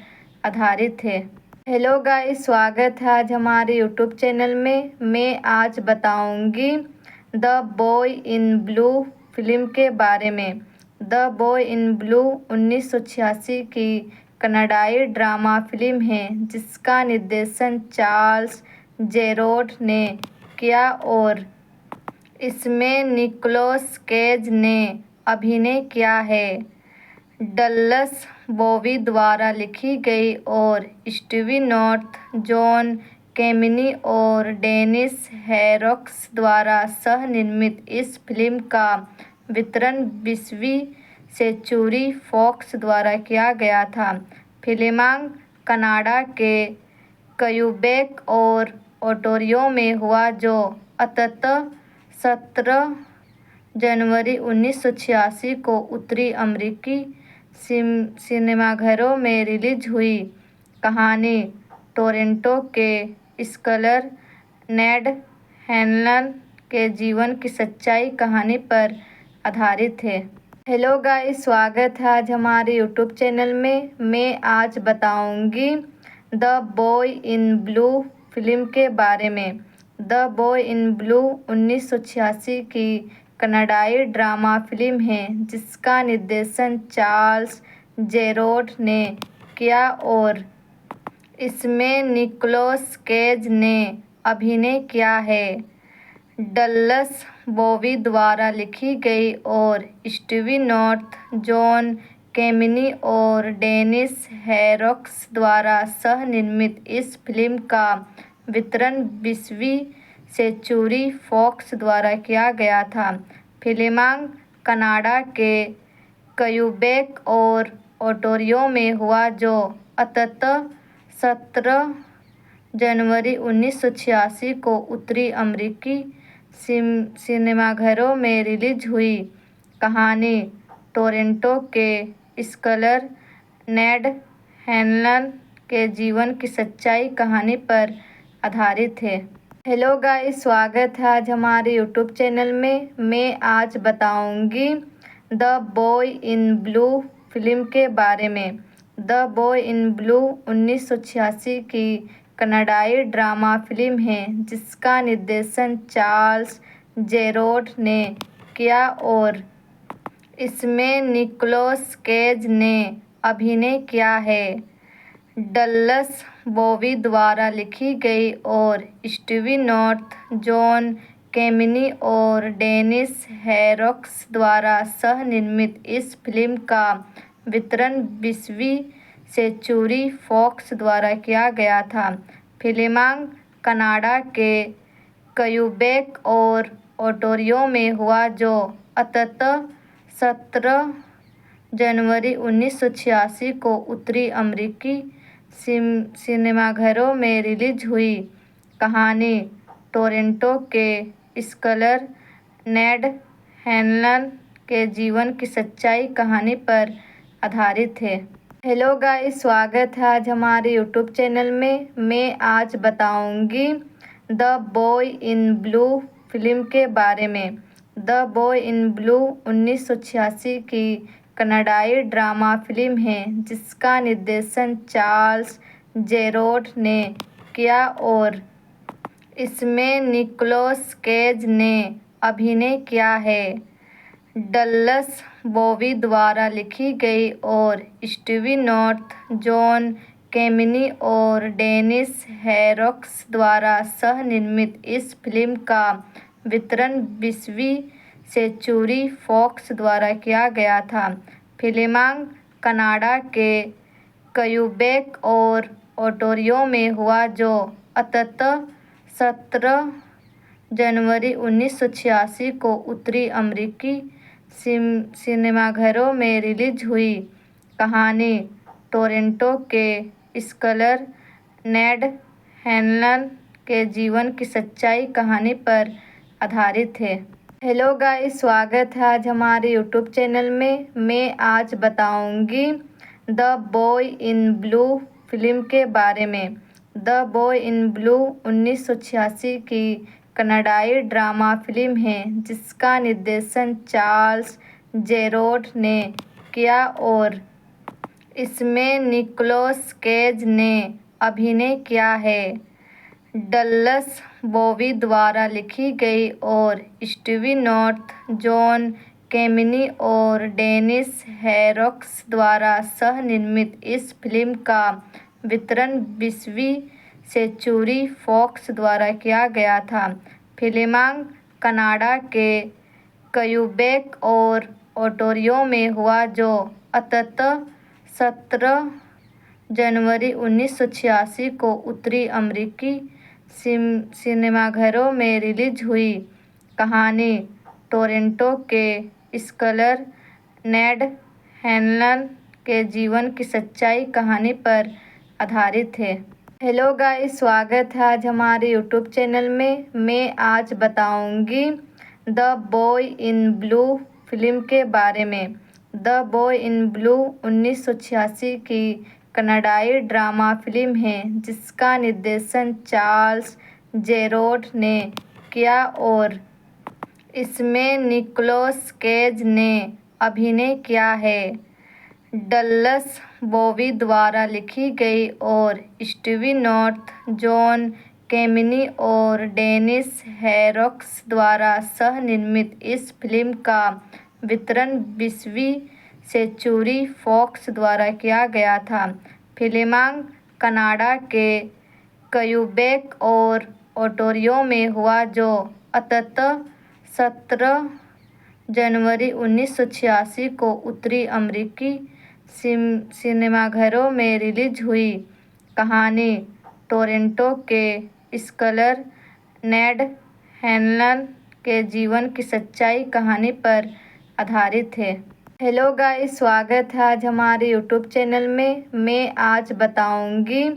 आधारित है। हेलो गाइस, स्वागत है आज हमारे यूट्यूब चैनल में। मैं आज बताऊंगी the boy in blue film के बारे में। द बॉय इन ब्लू 1986 की कनाडाई ड्रामा फिल्म है जिसका निर्देशन चार्ल्स जेरोड ने किया और इसमें निकोलस केज ने अभिनय किया है। डल्लस बॉबी द्वारा लिखी गई और स्टीवी नॉर्थ, जॉन कैमिनी और डेनिस हैरोक्स द्वारा सह-निर्मित इस फिल्म का वितरण 20वीं सेंचुरी फॉक्स द्वारा किया गया था। फिल्मांकन कनाडा के क्यूबेक और ओंटारियो में हुआ, जो अंततः 17 जनवरी 1986 को उत्तरी अमेरिकी सिनेमाघरों में रिलीज हुई। कहानी टोरंटो के स्कॉलर नेड हैनलन के जीवन की सच्ची कहानी पर आधारित है। हेलो गाइस, स्वागत है आज हमारे यूट्यूब चैनल में। मैं आज बताऊंगी the boy in blue film के बारे में। द बॉय इन ब्लू 1986 की कनाडाई ड्रामा फिल्म है जिसका निर्देशन चार्ल्स जेरोड ने किया और इसमें निकोलस केज ने अभिनय किया है। डल्लस बॉबी द्वारा लिखी गई और स्टीवी नॉर्थ, जॉन कैमिनी और डेनिस हैरोक्स द्वारा सह-निर्मित इस फिल्म का वितरण 20वीं सेंचुरी फॉक्स द्वारा किया गया था। फिल्मांकन कनाडा के क्यूबेक और ओंटारियो में हुआ, जो अंततः 17 जनवरी 1986 को उत्तरी अमेरिकी सिनेमाघरों में रिलीज हुई। कहानी टोरंटो के स्कॉलर नेड हैनलन के जीवन की सच्ची कहानी पर आधारित है। हेलो गाइस, स्वागत है आज हमारे यूट्यूब चैनल में। मैं आज बताऊंगी the boy in blue film के बारे में। द बॉय इन ब्लू 1986 की कनाडाई ड्रामा फिल्म है जिसका निर्देशन चार्ल्स जेरोड ने किया और इसमें निकोलस केज ने अभिनय किया है। डल्लस बॉबी द्वारा लिखी गई और स्टीवी नॉर्थ, जॉन कैमिनी और डेनिस हैरोक्स द्वारा सह-निर्मित इस फिल्म का वितरण 20वीं सेंचुरी फॉक्स द्वारा किया गया था। फिल्मांकन कनाडा के क्यूबेक और ओंटारियो में हुआ, जो अंततः 17 जनवरी 1986 को उत्तरी अमेरिकी सिनेमाघरों में रिलीज हुई। कहानी टोरंटो के स्कॉलर नेड हैनलन के जीवन की सच्चाई कहानी पर आधारित है। हेलो गाइस, स्वागत है आज हमारे यूट्यूब चैनल में। मैं आज बताऊंगी the boy in blue film के बारे में। द बॉय इन ब्लू 1986 की कनाडाई ड्रामा फिल्म है जिसका निर्देशन चार्ल्स जेरोड ने किया और इसमें निकोलस केज ने अभिनय किया है। डल्लस बॉबी द्वारा लिखी गई और स्टीवी नॉर्थ, जॉन कैमिनी और डेनिस हैरोक्स द्वारा सह-निर्मित इस फिल्म का वितरण 20वीं सेंचुरी फॉक्स द्वारा किया गया था। फिल्मांकन कनाडा के क्यूबेक और ओंटारियो में हुआ, जो अंततः 17 जनवरी 1986 को उत्तरी अमेरिकी सिनेमाघरों में रिलीज हुई। कहानी टोरंटो के स्कॉलर नेड हैनलन के जीवन की सच्चाई कहानी पर आधारित है। हेलो गाइस, स्वागत है आज हमारे यूट्यूब चैनल में। मैं आज बताऊंगी the boy in blue film के बारे में। द बॉय इन ब्लू 1986 की कनाडाई ड्रामा फिल्म है जिसका निर्देशन चार्ल्स जेरोड ने किया और इसमें निकोलस केज ने अभिनय किया है। डल्लस बॉबी द्वारा लिखी गई और स्टीवी नॉर्थ, जॉन कैमिनी और डेनिस हैरोक्स द्वारा सह-निर्मित इस फिल्म का वितरण 20वीं सेंचुरी फॉक्स द्वारा किया गया था। फिल्मांकन कनाडा के क्यूबेक और ओंटारियो में हुआ, जो अंततः 17 जनवरी 1986 को उत्तरी अमेरिकी सिनेमाघरों में रिलीज हुई। कहानी टोरंटो के स्कॉलर नेड हैनलन के जीवन की सच्चाई कहानी पर आधारित है। हेलो गाइस, स्वागत है आज हमारे यूट्यूब चैनल में। मैं आज बताऊंगी the boy in blue film के बारे में। द बॉय इन ब्लू 1986 की कनाडाई ड्रामा फिल्म है जिसका निर्देशन चार्ल्स जेरोड ने किया और इसमें निकोलस केज ने अभिनय किया है। डल्लस बॉबी द्वारा लिखी गई और स्टीवी नॉर्थ, जॉन कैमिनी और डेनिस हैरोक्स द्वारा सह-निर्मित इस फिल्म का वितरण 20वीं सेंचुरी फॉक्स द्वारा किया गया था। फिल्मांकन कनाडा के क्यूबेक और ओंटारियो में हुआ, जो अंततः 17 जनवरी 1986 को उत्तरी अमेरिकी सिनेमाघरों में रिलीज हुई। कहानी टोरंटो के स्कॉलर नेड हैनलन के जीवन की सच्चाई कहानी पर आधारित है। हेलो गाइस, स्वागत है आज हमारे यूट्यूब चैनल में। मैं आज बताऊंगी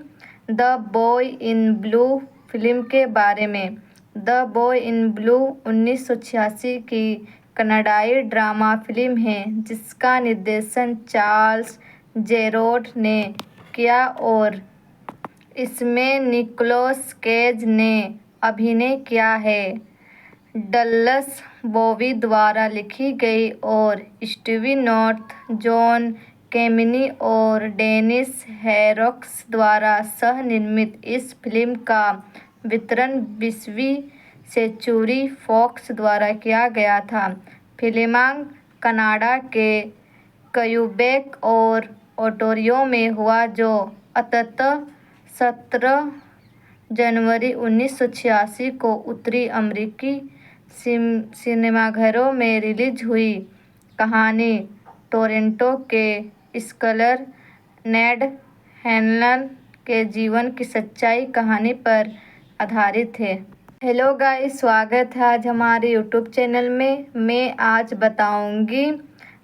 the boy in blue film के बारे में। द बॉय इन ब्लू 1986 की कनाडाई ड्रामा फिल्म है जिसका निर्देशन चार्ल्स जेरोड ने किया और इसमें निकोलस केज ने अभिनय किया है। डल्लस बॉबी द्वारा लिखी गई और स्टीवी नॉर्थ, जॉन कैमिनी और डेनिस हैरोक्स द्वारा सह-निर्मित इस फिल्म का वितरण 20वीं सेंचुरी फॉक्स द्वारा किया गया था। फिल्मांकन कनाडा के क्यूबेक और ओंटारियो में हुआ, जो अंततः 17 जनवरी 1986 को उत्तरी अमेरिकी सिनेमाघरों में रिलीज हुई। कहानी टोरंटो के स्कॉलर नेड हैनलन के जीवन की सच्चाई कहानी पर आधारित है। हेलो गाइस, स्वागत है आज हमारे यूट्यूब चैनल में। मैं आज बताऊंगी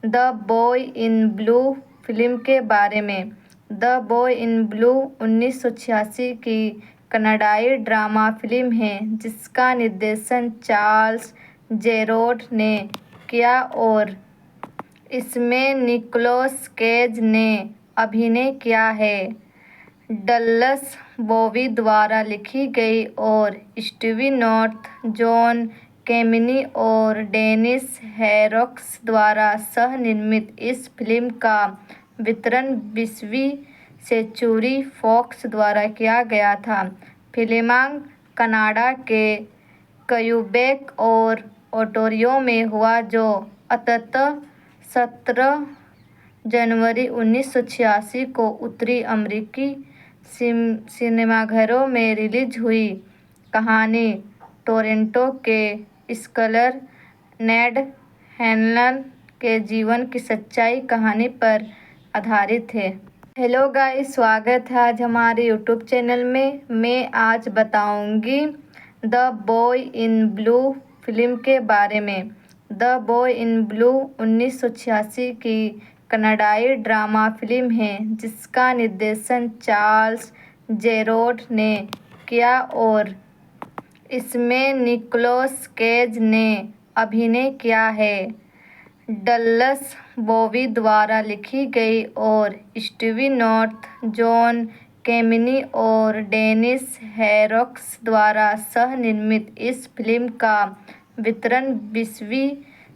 the boy in blue film के बारे में। द बॉय इन ब्लू 1986 की कनाडाई ड्रामा फिल्म है जिसका निर्देशन चार्ल्स जेरोड ने किया और इसमें निकोलस केज ने अभिनय किया है। डल्लस बॉबी द्वारा लिखी गई और स्टीवी नॉर्थ, जॉन कैमिनी और डेनिस हैरोक्स द्वारा सह-निर्मित इस फिल्म का वितरण 20वीं सेंचुरी फॉक्स द्वारा किया गया था। फिल्मांकन कनाडा के क्यूबेक और ओंटारियो में हुआ जो अंततः 17 जनवरी 1986 को उत्तरी अमेरिकी सिनेमाघरों में रिलीज हुई। कहानी टोरंटो के स्कॉलर नेड हैनलन के जीवन की सच्चाई कहानी पर आधारित है। हेलो गाइस, स्वागत है आज हमारे यूट्यूब चैनल में। मैं आज बताऊंगी the boy in blue film के बारे में। द बॉय इन ब्लू 1986 की कनाडाई ड्रामा फिल्म है जिसका निर्देशन चार्ल्स जेरोड ने किया और इसमें निकोलस केज ने अभिनय किया है। डल्लस बॉबी द्वारा लिखी गई और स्टीवी नॉर्थ, जॉन कैमिनी और डेनिस हैरोक्स द्वारा सह-निर्मित इस फिल्म का वितरण 20वीं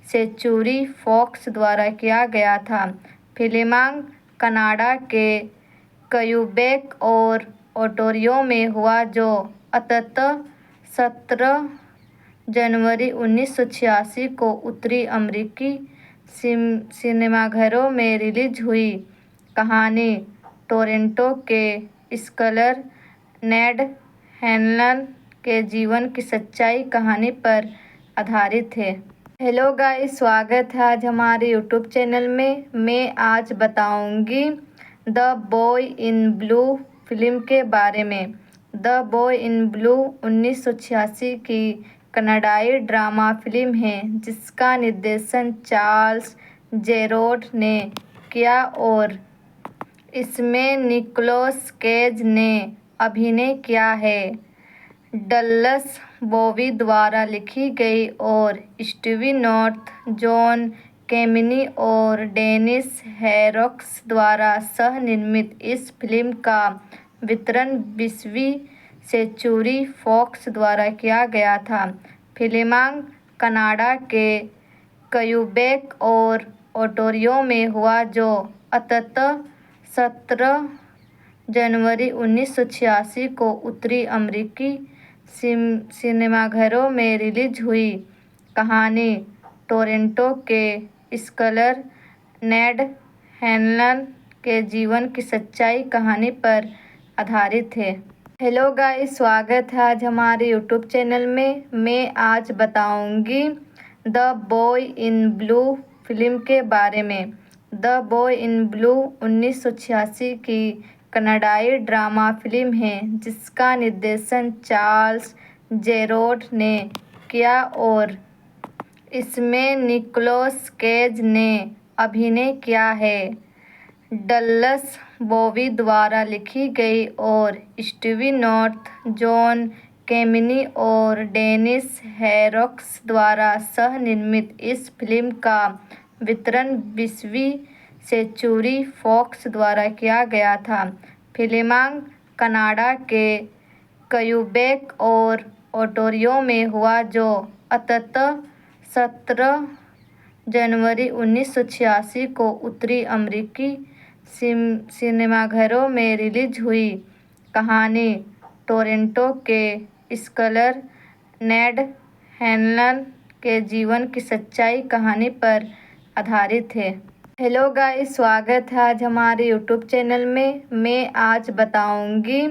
सेंचुरी फॉक्स द्वारा किया गया था। फिल्मांकन कनाडा के क्यूबेक और ओंटारियो में हुआ जो अंततः 17 जनवरी 1986 को उत्तरी अमेरिकी सिनेमाघरों में रिलीज हुई। कहानी टोरंटो के स्कॉलर नेड हैनलन के जीवन की सच्चाई कहानी पर आधारित है। हेलो गाइस, स्वागत है आज हमारे यूट्यूब चैनल में। मैं आज बताऊंगी the boy in blue film के बारे में। द बॉय इन ब्लू 1986 की कनाडाई ड्रामा फिल्म है जिसका निर्देशन चार्ल्स जेरोड ने किया और इसमें निकोलस केज ने अभिनय किया है। डल्लस बॉबी द्वारा लिखी गई और स्टीवी नॉर्थ, जॉन कैमिनी और डेनिस हैरोक्स द्वारा सह-निर्मित इस फिल्म का वितरण 20वीं सेंचुरी फॉक्स द्वारा किया गया था। फिल्मांकन कनाडा के क्यूबेक और ओंटारियो में हुआ जो अंततः 17 जनवरी 1986 को उत्तरी अमेरिकी सिनेमाघरों में रिलीज हुई। कहानी टोरंटो के स्कॉलर नेड हैनलन के जीवन की सच्चाई कहानी पर आधारित है। हेलो गाइस, स्वागत है आज हमारे यूट्यूब चैनल में। मैं आज बताऊंगी the boy in blue film के बारे में। द बॉय इन ब्लू 1986 की कनाडाई ड्रामा फिल्म है जिसका निर्देशन चार्ल्स जेरोड ने किया और इसमें निकोलस केज ने अभिनय किया है। डल्लस बॉबी द्वारा लिखी गई और स्टीवी नॉर्थ, जॉन कैमिनी और डेनिस हैरोक्स द्वारा सह-निर्मित इस फिल्म का वितरण 20वीं सेंचुरी फॉक्स द्वारा किया गया था। फिल्मांकन कनाडा के क्यूबेक और ओंटारियो में हुआ जो अंततः 17 जनवरी 1986 को उत्तरी अमेरिकी सिनेमाघरों में रिलीज हुई। कहानी टोरंटो के स्कॉलर नेड हैनलन के जीवन की सच्चाई कहानी पर आधारित है। हेलो गाइस, स्वागत है आज हमारे यूट्यूब चैनल में। मैं आज बताऊंगी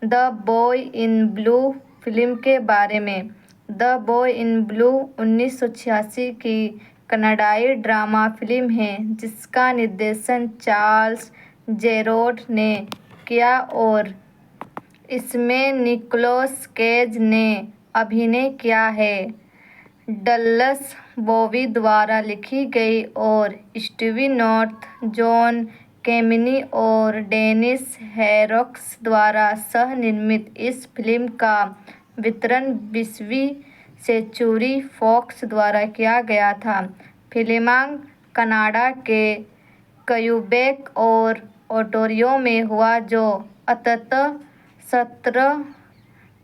the boy in blue film के बारे में। द बॉय इन ब्लू 1986 की कनाडाई ड्रामा फिल्म है जिसका निर्देशन चार्ल्स जेरोड ने किया और इसमें निकोलस केज ने अभिनय किया है। डल्लस बॉबी द्वारा लिखी गई और स्टीवी नॉर्थ, जॉन कैमिनी और डेनिस हैरोक्स द्वारा सह-निर्मित इस फिल्म का वितरण 20वीं सेंचुरी फॉक्स द्वारा किया गया था। फिल्मांकन कनाडा के क्यूबेक और ओंटारियो में हुआ, जो अंततः 17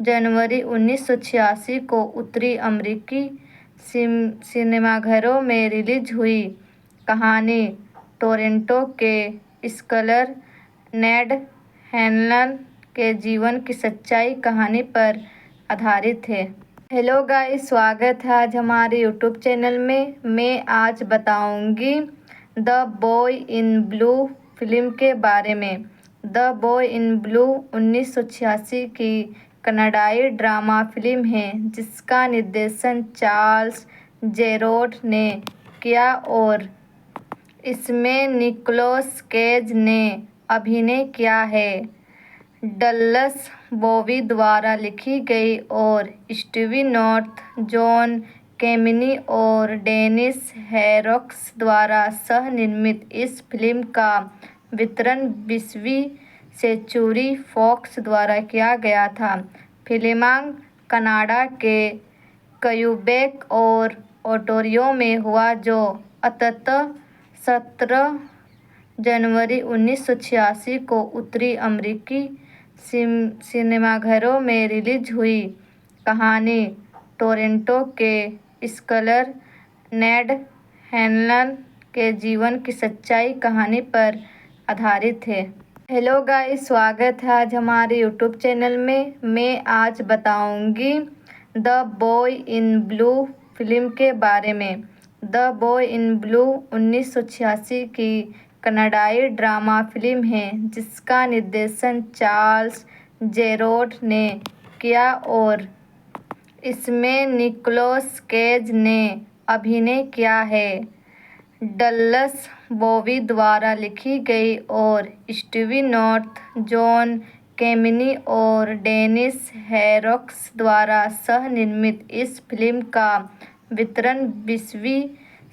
जनवरी 1986 को उत्तरी अमेरिकी सिनेमाघरों में रिलीज हुई। कहानी टोरंटो के स्कॉलर नेड हैनलन के जीवन की सच्ची कहानी पर आधारित है। हेलो गाइस, स्वागत है आज हमारे यूट्यूब चैनल में। मैं आज बताऊंगी the boy in blue film के बारे में। द बॉय इन ब्लू 1986 की कनाडाई ड्रामा फिल्म है जिसका निर्देशन चार्ल्स जेरोड ने किया और इसमें निकोलस केज ने अभिनय किया है। डल्लस बॉबी द्वारा लिखी गई और स्टीवी नॉर्थ, जॉन कैमिनी और डेनिस हैरोक्स द्वारा सह-निर्मित इस फिल्म का वितरण 20वीं सेंचुरी फॉक्स द्वारा किया गया था। फिल्मांकन कनाडा के क्यूबेक और ओंटारियो में हुआ, जो अंततः 17 जनवरी 1986 को उत्तरी अमेरिकी सिनेमाघरों में रिलीज हुई। कहानी टोरंटो के स्कॉलर नेड हैनलन के जीवन की सच्ची कहानी पर आधारित है। हेलो गाइस, स्वागत है आज हमारे यूट्यूब चैनल में। मैं आज बताऊंगी the boy in blue film के बारे में। द बॉय इन ब्लू 1986 की कनाडाई ड्रामा फिल्म है जिसका निर्देशन चार्ल्स जेरोड ने किया और इसमें निकोलस केज ने अभिनय किया है। डल्लस बॉबी द्वारा लिखी गई और स्टीवी नॉर्थ, जॉन कैमिनी और डेनिस हैरोक्स द्वारा सह-निर्मित इस फिल्म का वितरण 20वीं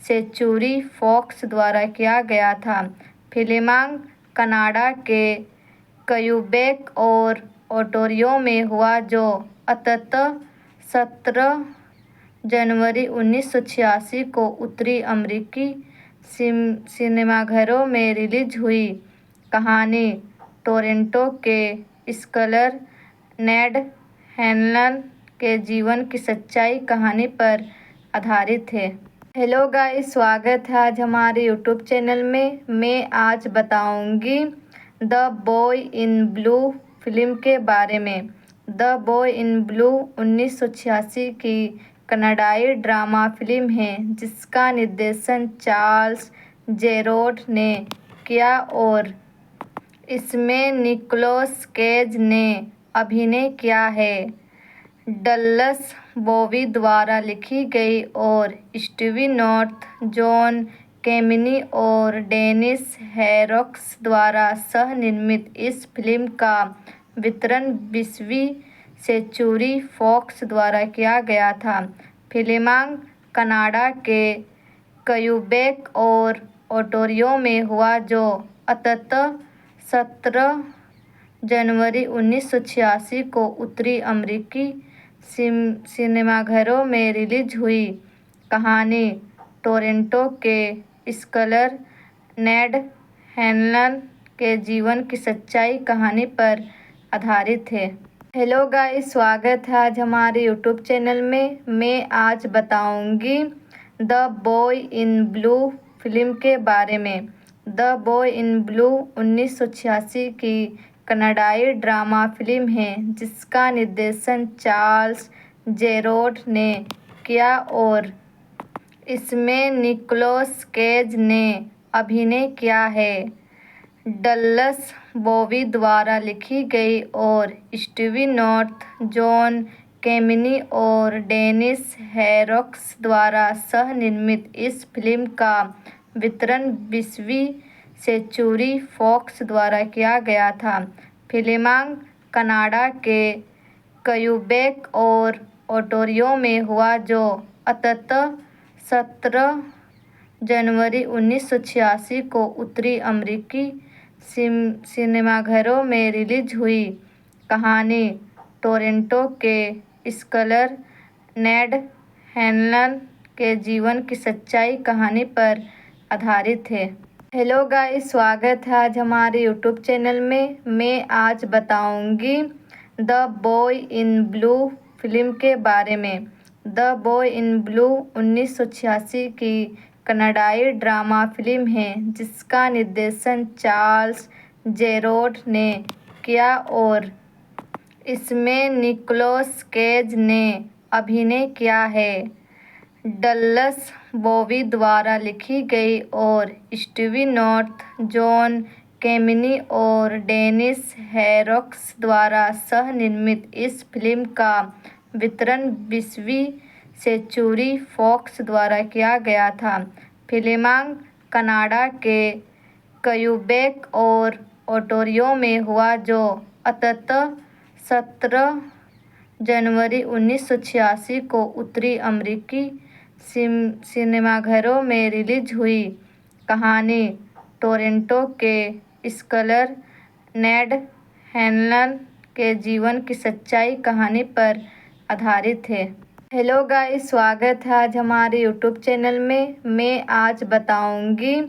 सेंचुरी फॉक्स द्वारा किया गया था। फिल्मांकन कनाडा के क्यूबेक और ओंटारियो में हुआ, जो अंततः 17 जनवरी 1986 को उत्तरी अमेरिकी सिनेमाघरों में रिलीज हुई। कहानी टोरंटो के स्कॉलर नेड हैनलन के जीवन की सच्ची कहानी पर आधारित है। हेलो गाइस, स्वागत है आज हमारे यूट्यूब चैनल में। मैं आज बताऊंगी the boy in blue film के बारे में। द बॉय इन ब्लू 1986 की कनाडाई ड्रामा फिल्म है जिसका निर्देशन चार्ल्स जेरोड ने किया और इसमें निकोलस केज ने अभिनय किया है। डल्लस बॉबी द्वारा लिखी गई और स्टीवी नॉर्थ, जॉन कैमिनी और डेनिस हैरोक्स द्वारा सह-निर्मित इस फिल्म का वितरण 20वीं सेंचुरी फॉक्स द्वारा किया गया था। फिल्मांकन कनाडा के क्यूबेक और ओंटारियो में हुआ, जो अंततः 17 जनवरी 1986 को उत्तरी अमेरिकी सिनेमाघरों में रिलीज हुई। कहानी टोरंटो के स्कॉलर नेड हैनलन के जीवन की सच्ची कहानी पर आधारित है। हेलो गाइस, स्वागत है आज हमारे यूट्यूब चैनल में। मैं आज बताऊंगी the boy in blue film के बारे में। द बॉय इन ब्लू 1986 की कनाडाई ड्रामा फिल्म है जिसका निर्देशन चार्ल्स जेरोड ने किया और इसमें निकोलस केज ने अभिनय किया है। डल्लस बॉबी द्वारा लिखी गई और स्टीवी नॉर्थ, जॉन कैमिनी और डेनिस हैरोक्स द्वारा सह-निर्मित इस फिल्म का वितरण 20वीं सेंचुरी फॉक्स द्वारा किया गया था। फिल्मांकन कनाडा के क्यूबेक और ओंटारियो में हुआ, जो अंततः 17 जनवरी 1986 को उत्तरी अमेरिकी सिनेमाघरों में रिलीज हुई। कहानी टोरंटो के स्कॉलर नेड हैनलन के जीवन की सच्चाई कहानी पर आधारित है। हेलो गाइस, स्वागत है आज हमारे यूट्यूब चैनल में। मैं आज बताऊंगी the boy in blue film के बारे में। द बॉय इन ब्लू 1986 की कनाडाई ड्रामा फिल्म है जिसका निर्देशन चार्ल्स जेरोड ने किया और इसमें निकोलस केज ने अभिनय किया है। डल्लस बॉबी द्वारा लिखी गई और स्टीवी नॉर्थ, जॉन कैमिनी और डेनिस हैरोक्स द्वारा सह-निर्मित इस फिल्म का वितरण 20वीं सेंचुरी फॉक्स द्वारा किया गया था। फिल्मांकन कनाडा के क्यूबेक और ओंटारियो में हुआ, जो अंततः 17 जनवरी 1986 को उत्तरी अमेरिकी सिनेमाघरों में रिलीज हुई। कहानी टोरंटो के स्कॉलर नेड हैनलन के जीवन की सच्चाई कहानी पर आधारित है। हेलो गाइस, स्वागत है आज हमारे यूट्यूब चैनल में। मैं आज बताऊंगी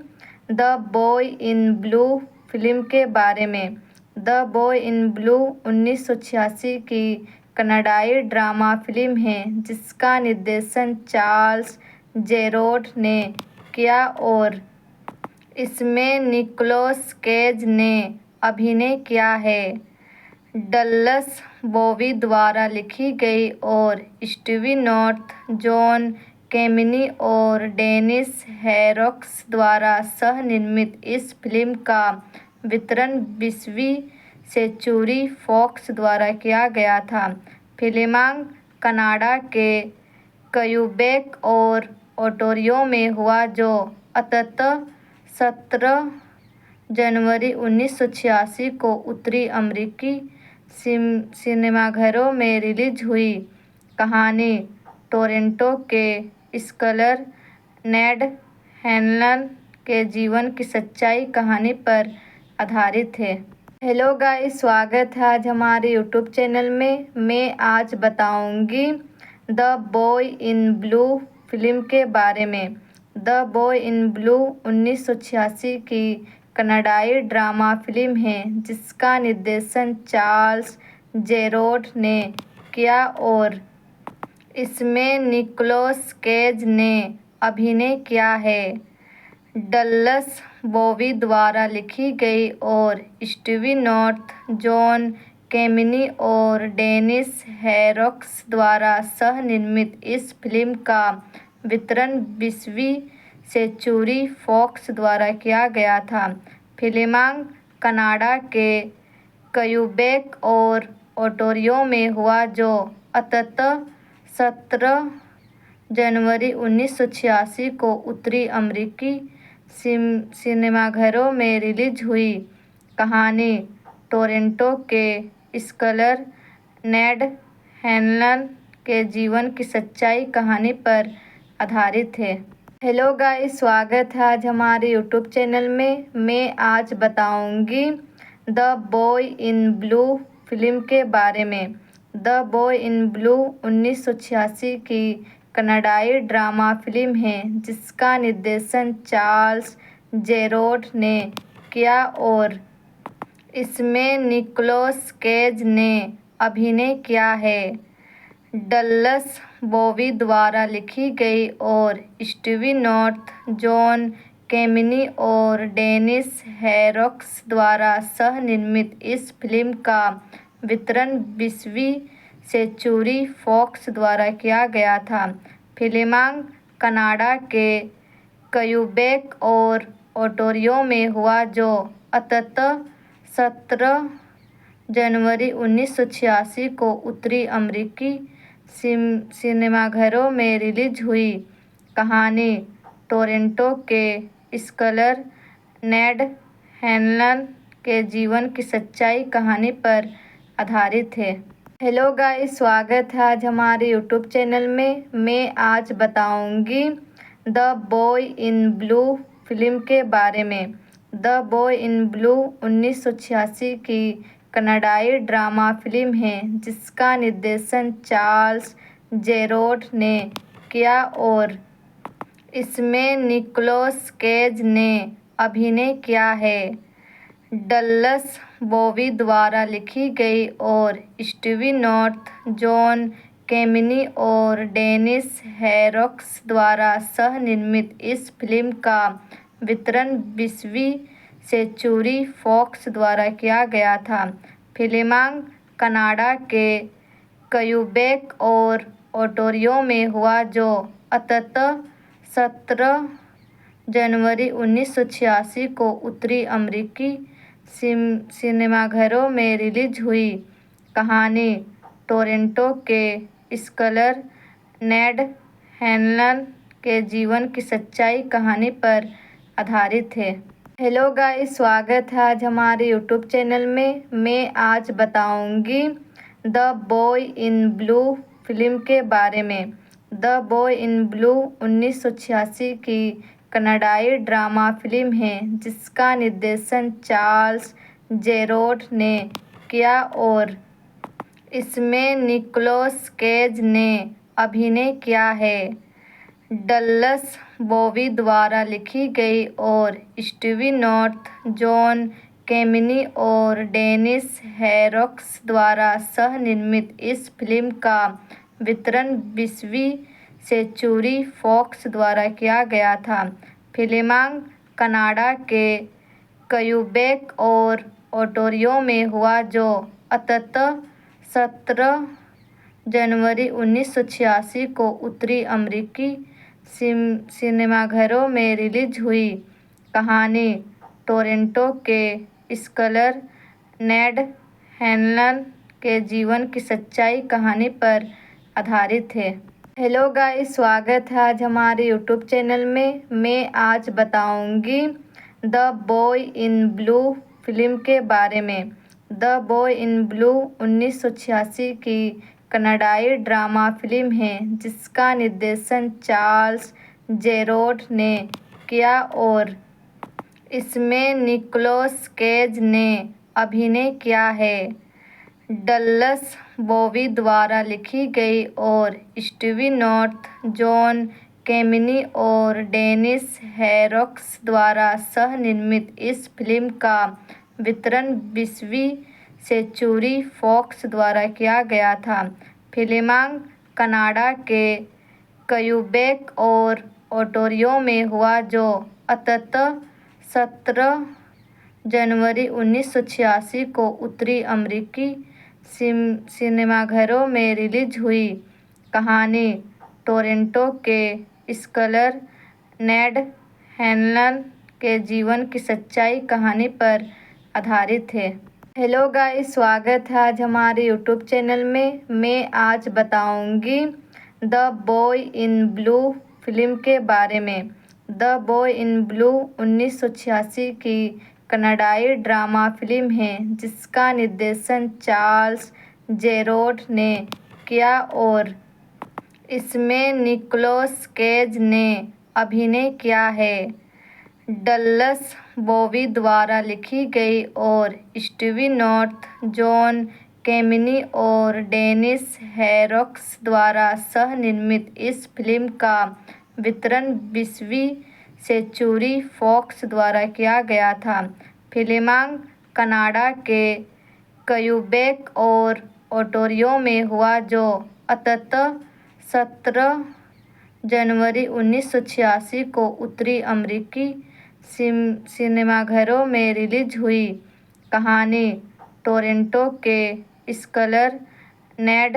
the boy in blue film के बारे में। द बॉय इन ब्लू 1986 की कनाडाई ड्रामा फिल्म है जिसका निर्देशन चार्ल्स जेरोड ने किया और इसमें निकोलस केज ने अभिनय किया है। डल्लस बॉबी द्वारा लिखी गई और स्टीवी नॉर्थ, जॉन कैमिनी और डेनिस हैरोक्स द्वारा सह-निर्मित इस फिल्म का वितरण 20वीं सेंचुरी फॉक्स द्वारा किया गया था। फिल्मांकन कनाडा के क्यूबेक और ओंटारियो में हुआ, जो अंततः 17 जनवरी 1986 को उत्तरी अमेरिकी सिनेमाघरों में रिलीज हुई। कहानी टोरंटो के स्कॉलर नेड हैनलन के जीवन की सच्चाई कहानी पर आधारित है। हेलो गाइस, स्वागत है आज हमारे यूट्यूब चैनल में। मैं आज बताऊंगी the boy in blue film के बारे में। द बॉय इन ब्लू 1986 की कनाडाई ड्रामा फिल्म है जिसका निर्देशन चार्ल्स जेरोड ने किया और इसमें निकोलस केज ने अभिनय किया है। डल्लस बॉबी द्वारा लिखी गई और स्टीवी नॉर्थ, जॉन कैमिनी और डेनिस हैरोक्स द्वारा सह-निर्मित इस फिल्म का वितरण 20वीं सेंचुरी फॉक्स द्वारा किया गया था। फिल्मांकन कनाडा के क्यूबेक और ओंटारियो में हुआ, जो अंततः 17 जनवरी 1986 को उत्तरी अमेरिकी सिनेमाघरों में रिलीज हुई। कहानी टोरंटो के स्कॉलर नेड हैनलन के जीवन की सच्चाई कहानी पर आधारित है। हेलो गाइस, स्वागत है आज हमारे यूट्यूब चैनल में। मैं आज बताऊंगी the boy in blue film के बारे में। द बॉय इन ब्लू 1986 की कनाडाई ड्रामा फिल्म है जिसका निर्देशन चार्ल्स जेरोड ने किया और इसमें निकोलस केज ने अभिनय किया है। डल्लस बॉबी द्वारा लिखी गई और स्टीवी नॉर्थ, जॉन कैमिनी और डेनिस हैरोक्स द्वारा सह-निर्मित इस फिल्म का वितरण 20वीं सेंचुरी फॉक्स द्वारा किया गया था। फिल्मांकन कनाडा के क्यूबेक और ओंटारियो में हुआ, जो अंततः 17 जनवरी 1986 को उत्तरी अमेरिकी सिनेमाघरों में रिलीज हुई। कहानी टोरंटो के स्कॉलर नेड हैनलन के जीवन की सच्चाई कहानी पर आधारित है। हेलो गाइस, स्वागत है आज हमारे यूट्यूब चैनल में। मैं आज बताऊंगी the boy in blue film के बारे में। द बॉय इन ब्लू 1986 की कनाडाई ड्रामा फिल्म है जिसका निर्देशन चार्ल्स जेरोड ने किया और इसमें निकोलस केज ने अभिनय किया है। डल्लस बॉबी द्वारा लिखी गई और स्टीवी नॉर्थ, जॉन कैमिनी और डेनिस हैरोक्स द्वारा सह-निर्मित इस फिल्म का वितरण 20वीं सेंचुरी फॉक्स द्वारा किया गया था। फिल्मांकन कनाडा के क्यूबेक और ओंटारियो में हुआ जो अंततः 17 जनवरी 1986 को उत्तरी अमेरिकी सिनेमाघरों में रिलीज हुई। कहानी टोरंटो के स्कॉलर नेड हैनलन के जीवन की सच्चाई कहानी पर आधारित है। हेलो गाइस, स्वागत है आज हमारे यूट्यूब चैनल में। मैं आज बताऊंगी the boy in blue film के बारे में। द बॉय इन ब्लू 1986 की कनाडाई ड्रामा फिल्म है जिसका निर्देशन चार्ल्स जेरोड ने किया और इसमें निकोलस केज ने अभिनय किया है। डल्लस बॉबी द्वारा लिखी गई और स्टीवी नॉर्थ, जॉन कैमिनी और डेनिस हैरोक्स द्वारा सह-निर्मित इस फिल्म का वितरण 20वीं सेंचुरी फॉक्स द्वारा किया गया था। फिल्मांकन कनाडा के क्यूबेक और ओंटारियो में हुआ जो अंततः 17 जनवरी 1986 को उत्तरी अमेरिकी सिनेमाघरों में रिलीज हुई। कहानी टोरंटो के स्कॉलर नेड हैनलन के जीवन की सच्चाई कहानी पर आधारित है। हेलो गाइस, स्वागत है आज हमारे यूट्यूब चैनल में। मैं आज बताऊंगी the boy in blue film के बारे में। द बॉय इन ब्लू 1986 की कनाडाई ड्रामा फिल्म है जिसका निर्देशन चार्ल्स जेरोड ने किया और इसमें निकोलस केज ने अभिनय किया है। डल्लस बॉबी द्वारा लिखी गई और स्टीवी नॉर्थ, जॉन कैमिनी और डेनिस हैरोक्स द्वारा सह-निर्मित इस फिल्म का वितरण 20वीं सेंचुरी फॉक्स द्वारा किया गया था। फिल्मांकन कनाडा के क्यूबेक और ओंटारियो में हुआ जो अंततः 17 जनवरी 1986 को उत्तरी अमेरिकी सिनेमाघरों में रिलीज हुई। कहानी टोरंटो के स्कॉलर नेड हैनलन के जीवन की सच्चाई कहानी पर आधारित है। हेलो गाइस, स्वागत है आज हमारे यूट्यूब चैनल में। मैं आज बताऊंगी the boy in blue film के बारे में। द बॉय इन ब्लू 1986 की कनाडाई ड्रामा फिल्म है जिसका निर्देशन चार्ल्स जेरोड ने किया और इसमें निकोलस केज ने अभिनय किया है। डल्लस बॉबी द्वारा लिखी गई और स्टीवी नॉर्थ, जॉन कैमिनी और डेनिस हैरोक्स द्वारा सह-निर्मित इस फिल्म का वितरण 20वीं सेंचुरी फॉक्स द्वारा किया गया था। फिल्मांकन कनाडा के क्यूबेक और ओंटारियो में हुआ जो अंततः 17 जनवरी 1986 को उत्तरी अमेरिकी सिनेमाघरों में रिलीज हुई। कहानी टोरंटो के स्कॉलर नेड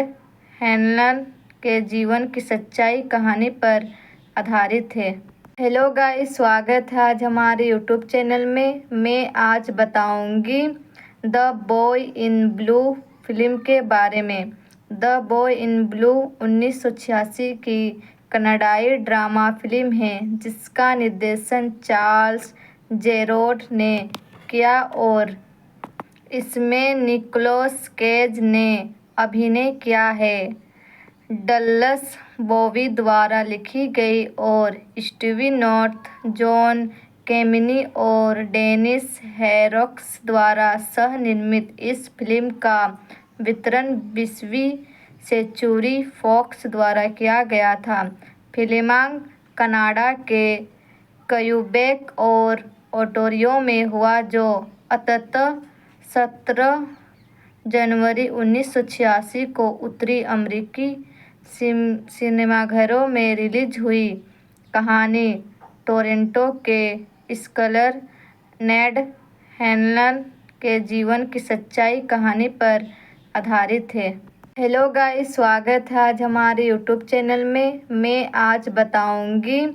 हैनलन के जीवन की सच्चाई कहानी पर आधारित है। हेलो गाइस, स्वागत है आज हमारे यूट्यूब चैनल में। मैं आज बताऊंगी the boy in blue film के बारे में। द बॉय इन ब्लू 1986 की कनाडाई ड्रामा फिल्म है जिसका निर्देशन चार्ल्स जेरोड ने किया और इसमें निकोलस केज ने अभिनय किया है। डल्लस बॉबी द्वारा लिखी गई और स्टीवी नॉर्थ, जॉन कैमिनी और डेनिस हैरोक्स द्वारा सह-निर्मित इस फिल्म का वितरण 20वीं सेंचुरी फॉक्स द्वारा किया गया था। फिल्मांकन कनाडा के क्यूबेक और ओंटारियो में हुआ, जो अंततः 17 जनवरी 1986 को उत्तरी अमेरिकी सिनेमाघरों में रिलीज हुई। कहानी टोरंटो के स्कॉलर नेड हैनलन के जीवन की सच्ची कहानी पर आधारित है। हेलो गाइस, स्वागत है आज हमारे यूट्यूब चैनल में। मैं आज बताऊंगी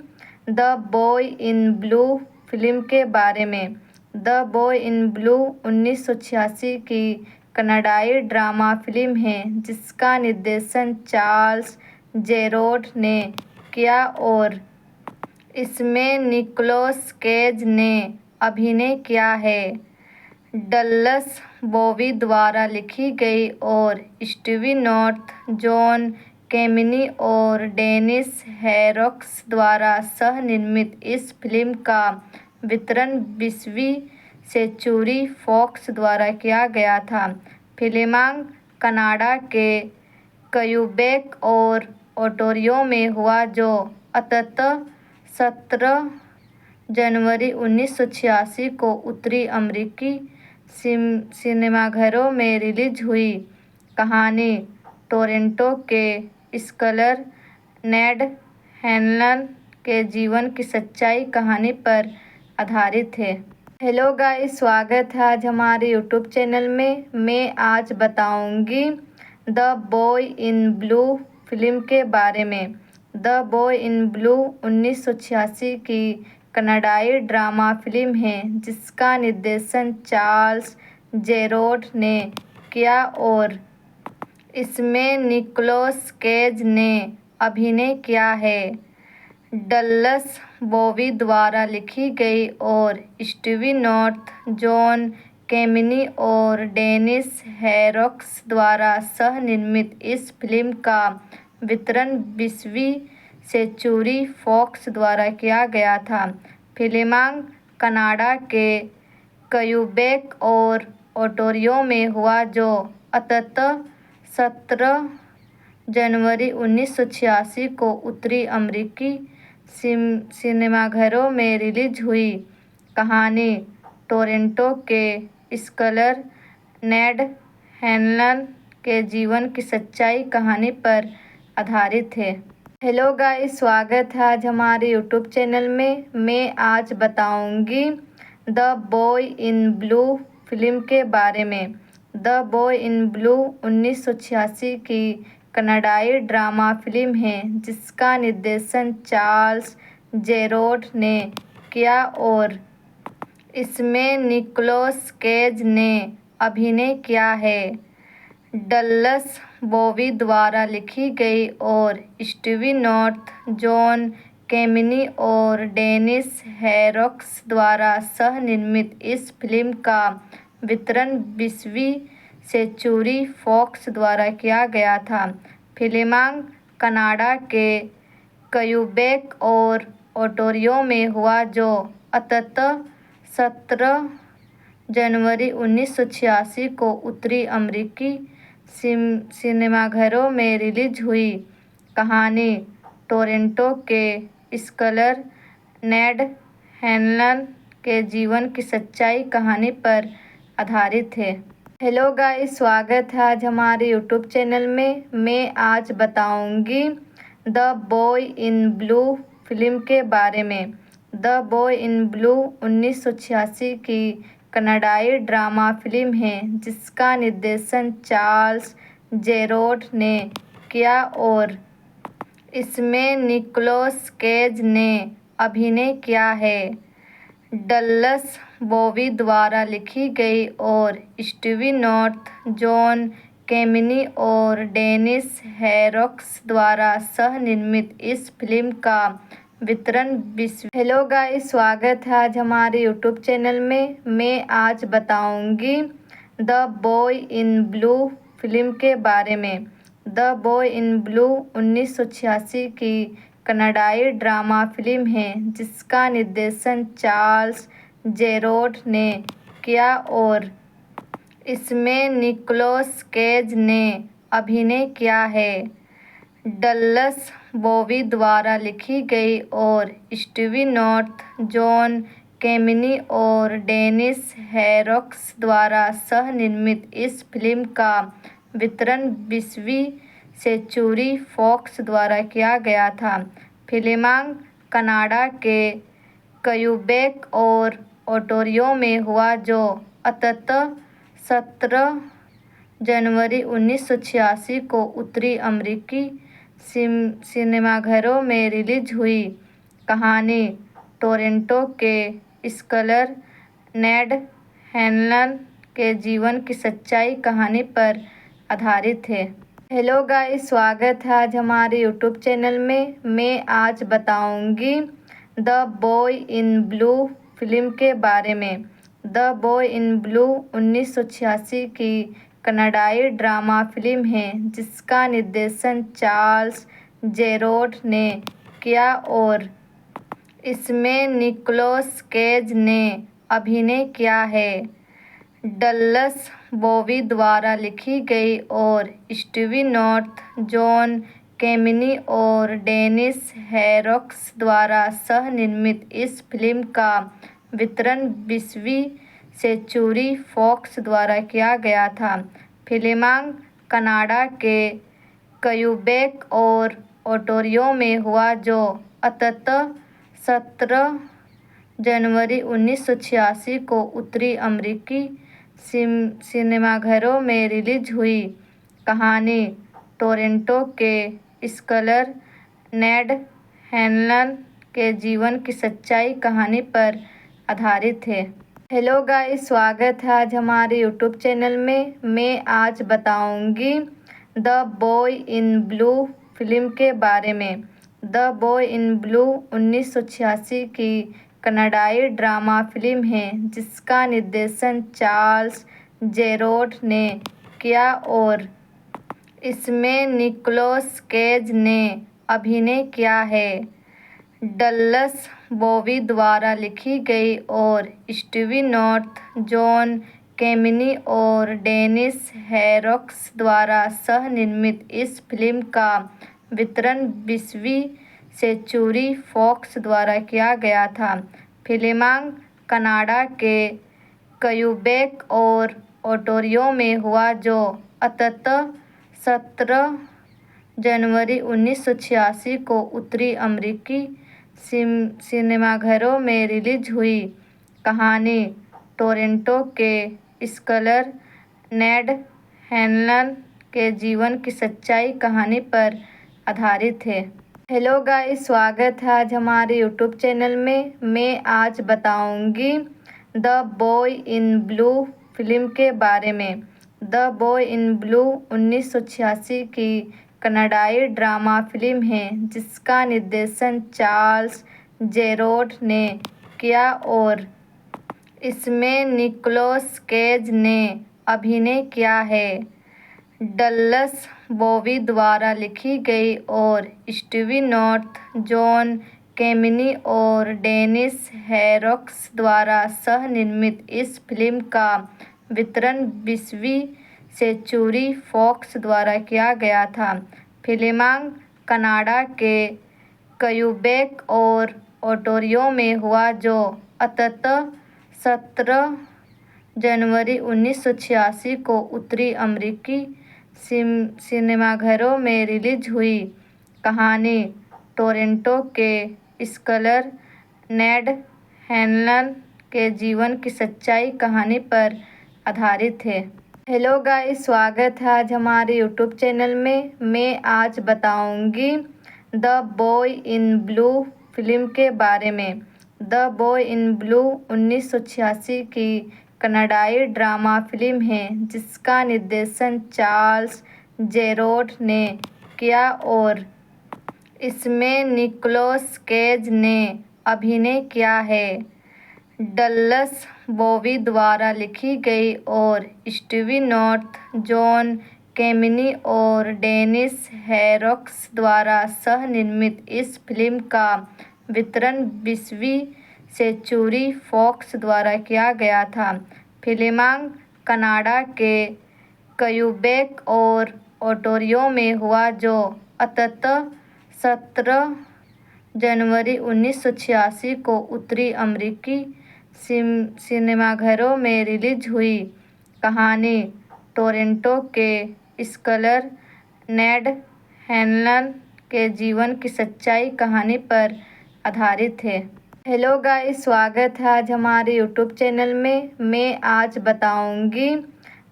the boy in blue film के बारे में। द बॉय इन ब्लू 1986 की कनाडाई ड्रामा फिल्म है जिसका निर्देशन चार्ल्स जेरोड ने किया और इसमें निकोलस केज ने अभिनय किया है। डल्लस बॉबी द्वारा लिखी गई और स्टीवी नॉर्थ, जॉन कैमिनी और डेनिस हैरोक्स द्वारा सह-निर्मित इस फिल्म का वितरण 20वीं सेंचुरी फॉक्स द्वारा किया गया था। फिल्मांकन कनाडा के क्यूबेक और ओंटारियो में हुआ, जो अंततः 17 जनवरी 1986 को उत्तरी अमेरिकी सिनेमाघरों में रिलीज हुई। कहानी टोरंटो के स्कॉलर नेड हैनलन के जीवन की सच्ची कहानी पर आधारित है। हेलो गाइस, स्वागत है आज हमारे यूट्यूब चैनल में। मैं आज बताऊंगी the boy in blue film के बारे में। द बॉय इन ब्लू 1986 की कनाडाई ड्रामा फिल्म है जिसका निर्देशन चार्ल्स जेरोड ने किया और इसमें निकोलस केज ने अभिनय किया है। डल्लस बॉबी द्वारा लिखी गई और स्टीवी नॉर्थ, जॉन कैमिनी और डेनिस हैरोक्स द्वारा सह-निर्मित इस फिल्म का वितरण 20वीं सेंचुरी फॉक्स द्वारा किया गया था। फिल्मांकन कनाडा के क्यूबेक और ओंटारियो में हुआ, जो अंततः 17 जनवरी 1986 को उत्तरी अमेरिकी सिनेमाघरों में रिलीज हुई। कहानी टोरंटो के स्कॉलर नेड हैनलन के जीवन की सच्ची कहानी पर आधारित है। हेलो गाइस, स्वागत है आज हमारे यूट्यूब चैनल में। मैं आज बताऊंगी the boy in blue film के बारे में। द बॉय इन ब्लू 1986 की कनाडाई ड्रामा फिल्म है जिसका निर्देशन चार्ल्स जेरोड ने किया और इसमें निकोलस केज ने अभिनय किया है। डल्लस बॉबी द्वारा लिखी गई और स्टीवी नॉर्थ, जॉन कैमिनी और डेनिस हैरोक्स द्वारा सह-निर्मित इस फिल्म का वितरण 20वीं सेंचुरी फॉक्स द्वारा किया गया था। फिल्मांकन कनाडा के क्यूबेक और ओंटारियो में हुआ, जो अंततः 17 जनवरी 1986 को उत्तरी अमेरिकी सिनेमाघरों में रिलीज हुई। कहानी टोरंटो के स्कॉलर नेड हैनलन के जीवन की सच्ची कहानी पर आधारित है। हेलो गाइस, स्वागत है आज हमारे यूट्यूब चैनल में। मैं आज बताऊंगी the boy in blue film के बारे में। द बॉय इन ब्लू 1986 की कनाडाई ड्रामा फिल्म है जिसका निर्देशन चार्ल्स जेरोड ने किया और इसमें निकोलस केज ने अभिनय किया है। डल्लस बॉबी द्वारा लिखी गई और स्टीवी नॉर्थ, जॉन कैमिनी और डेनिस हैरोक्स द्वारा सह-निर्मित इस फिल्म का वितरण 20। हेलो गाइस, स्वागत है आज हमारे यूट्यूब चैनल में। मैं आज बताऊंगी the boy in blue film के बारे में। द बॉय इन ब्लू 1986 की कनाडाई ड्रामा फिल्म है जिसका निर्देशन चार्ल्स जेरोड ने किया और इसमें निकोलस केज ने अभिनय किया है। डल्लस बॉबी द्वारा लिखी गई और स्टीवी नॉर्थ, जॉन कैमिनी और डेनिस हैरोक्स द्वारा सह-निर्मित इस फिल्म का वितरण 20वीं सेंचुरी फॉक्स द्वारा किया गया था। फिल्मांकन कनाडा के क्यूबेक और ओंटारियो में हुआ जो अंततः 17 जनवरी 1986 को उत्तरी अमेरिकी सिनेमाघरों में रिलीज हुई। कहानी टोरंटो के स्कॉलर नेड हैनलन के जीवन की सच्ची कहानी पर आधारित है। हेलो गाइस, स्वागत है आज हमारे यूट्यूब चैनल में। मैं आज बताऊंगी the boy in blue film के बारे में। द बॉय इन ब्लू 1986 की कनाडाई ड्रामा फिल्म है जिसका निर्देशन चार्ल्स जेरोड ने किया और इसमें निकोलस केज ने अभिनय किया है। डल्लस बॉबी द्वारा लिखी गई और स्टीवी नॉर्थ, जॉन कैमिनी और डेनिस हैरोक्स द्वारा सह-निर्मित इस फिल्म का वितरण 20वीं सेंचुरी फॉक्स द्वारा किया गया था। फिल्मांकन कनाडा के क्यूबेक और ओंटारियो में हुआ जो अंततः 17 जनवरी 1986 को उत्तरी अमेरिकी सिनेमाघरों में रिलीज हुई। कहानी टोरंटो के स्कॉलर नेड हैनलन के जीवन की सच्ची कहानी पर आधारित है। हेलो गाइस, स्वागत है आज हमारे यूट्यूब चैनल में। मैं आज बताऊंगी the boy in blue film के बारे में। द बॉय इन ब्लू 1986 की कनाडाई ड्रामा फिल्म है जिसका निर्देशन चार्ल्स जेरोड ने किया और इसमें निकोलस केज ने अभिनय किया है। डल्लस बॉबी द्वारा लिखी गई और स्टीवी नॉर्थ, जॉन कैमिनी और डेनिस हैरोक्स द्वारा सह-निर्मित इस फिल्म का वितरण 20वीं सेंचुरी फॉक्स द्वारा किया गया था। फिल्मांकन कनाडा के क्यूबेक और ओंटारियो में हुआ जो अंततः 17 जनवरी 1986 को उत्तरी अमेरिकी सिनेमाघरों में रिलीज हुई। कहानी टोरंटो के स्कॉलर नेड हैनलन के जीवन की सच्ची कहानी पर आधारित है। हेलो गाइस, स्वागत है आज हमारे यूट्यूब चैनल में। मैं आज बताऊंगी the boy in blue film के बारे में। द बॉय इन ब्लू 1986 की कनाडाई ड्रामा फिल्म है जिसका निर्देशन चार्ल्स जेरोड ने किया और इसमें निकोलस केज ने अभिनय किया है। डल्लस बॉबी द्वारा लिखी गई और स्टीवी नॉर्थ, जॉन कैमिनी और डेनिस हैरोक्स द्वारा सह-निर्मित इस फिल्म का वितरण 20वीं सेंचुरी फॉक्स द्वारा किया गया था। फिल्मांकन कनाडा के क्यूबेक और ओंटारियो में हुआ जो अंततः 17 जनवरी 1986 को उत्तरी अमेरिकी सिनेमाघरों में रिलीज हुई। कहानी टोरंटो के स्कॉलर नेड हैनलन के जीवन की सच्ची कहानी पर आधारित है। हेलो गाइस, स्वागत है आज हमारे यूट्यूब चैनल में। मैं आज बताऊंगी the boy in blue film के बारे में। द बॉय इन ब्लू 1986 की कनाडाई ड्रामा फिल्म है जिसका निर्देशन चार्ल्स जेरोड ने किया और इसमें निकोलस केज ने अभिनय किया है। डल्लस बॉबी द्वारा लिखी गई और स्टीवी नॉर्थ, जॉन कैमिनी और डेनिस हेरोक्स द्वारा सह-निर्मित इस फिल्म का वितरण 20वीं सेंचुरी फॉक्स द्वारा किया गया था। फिल्मांकन कनाडा के क्यूबेक और ओंटारियो में हुआ, जो अंततः 17 जनवरी 1986 को उत्तरी अमेरिकी सिनेमाघरों में रिलीज हुई। कहानी टोरंटो के स्कॉलर नेड हैनलन के जीवन की सच्ची कहानी पर आधारित है। हेलो गाइस, स्वागत है आज हमारे यूट्यूब चैनल में। मैं आज बताऊंगी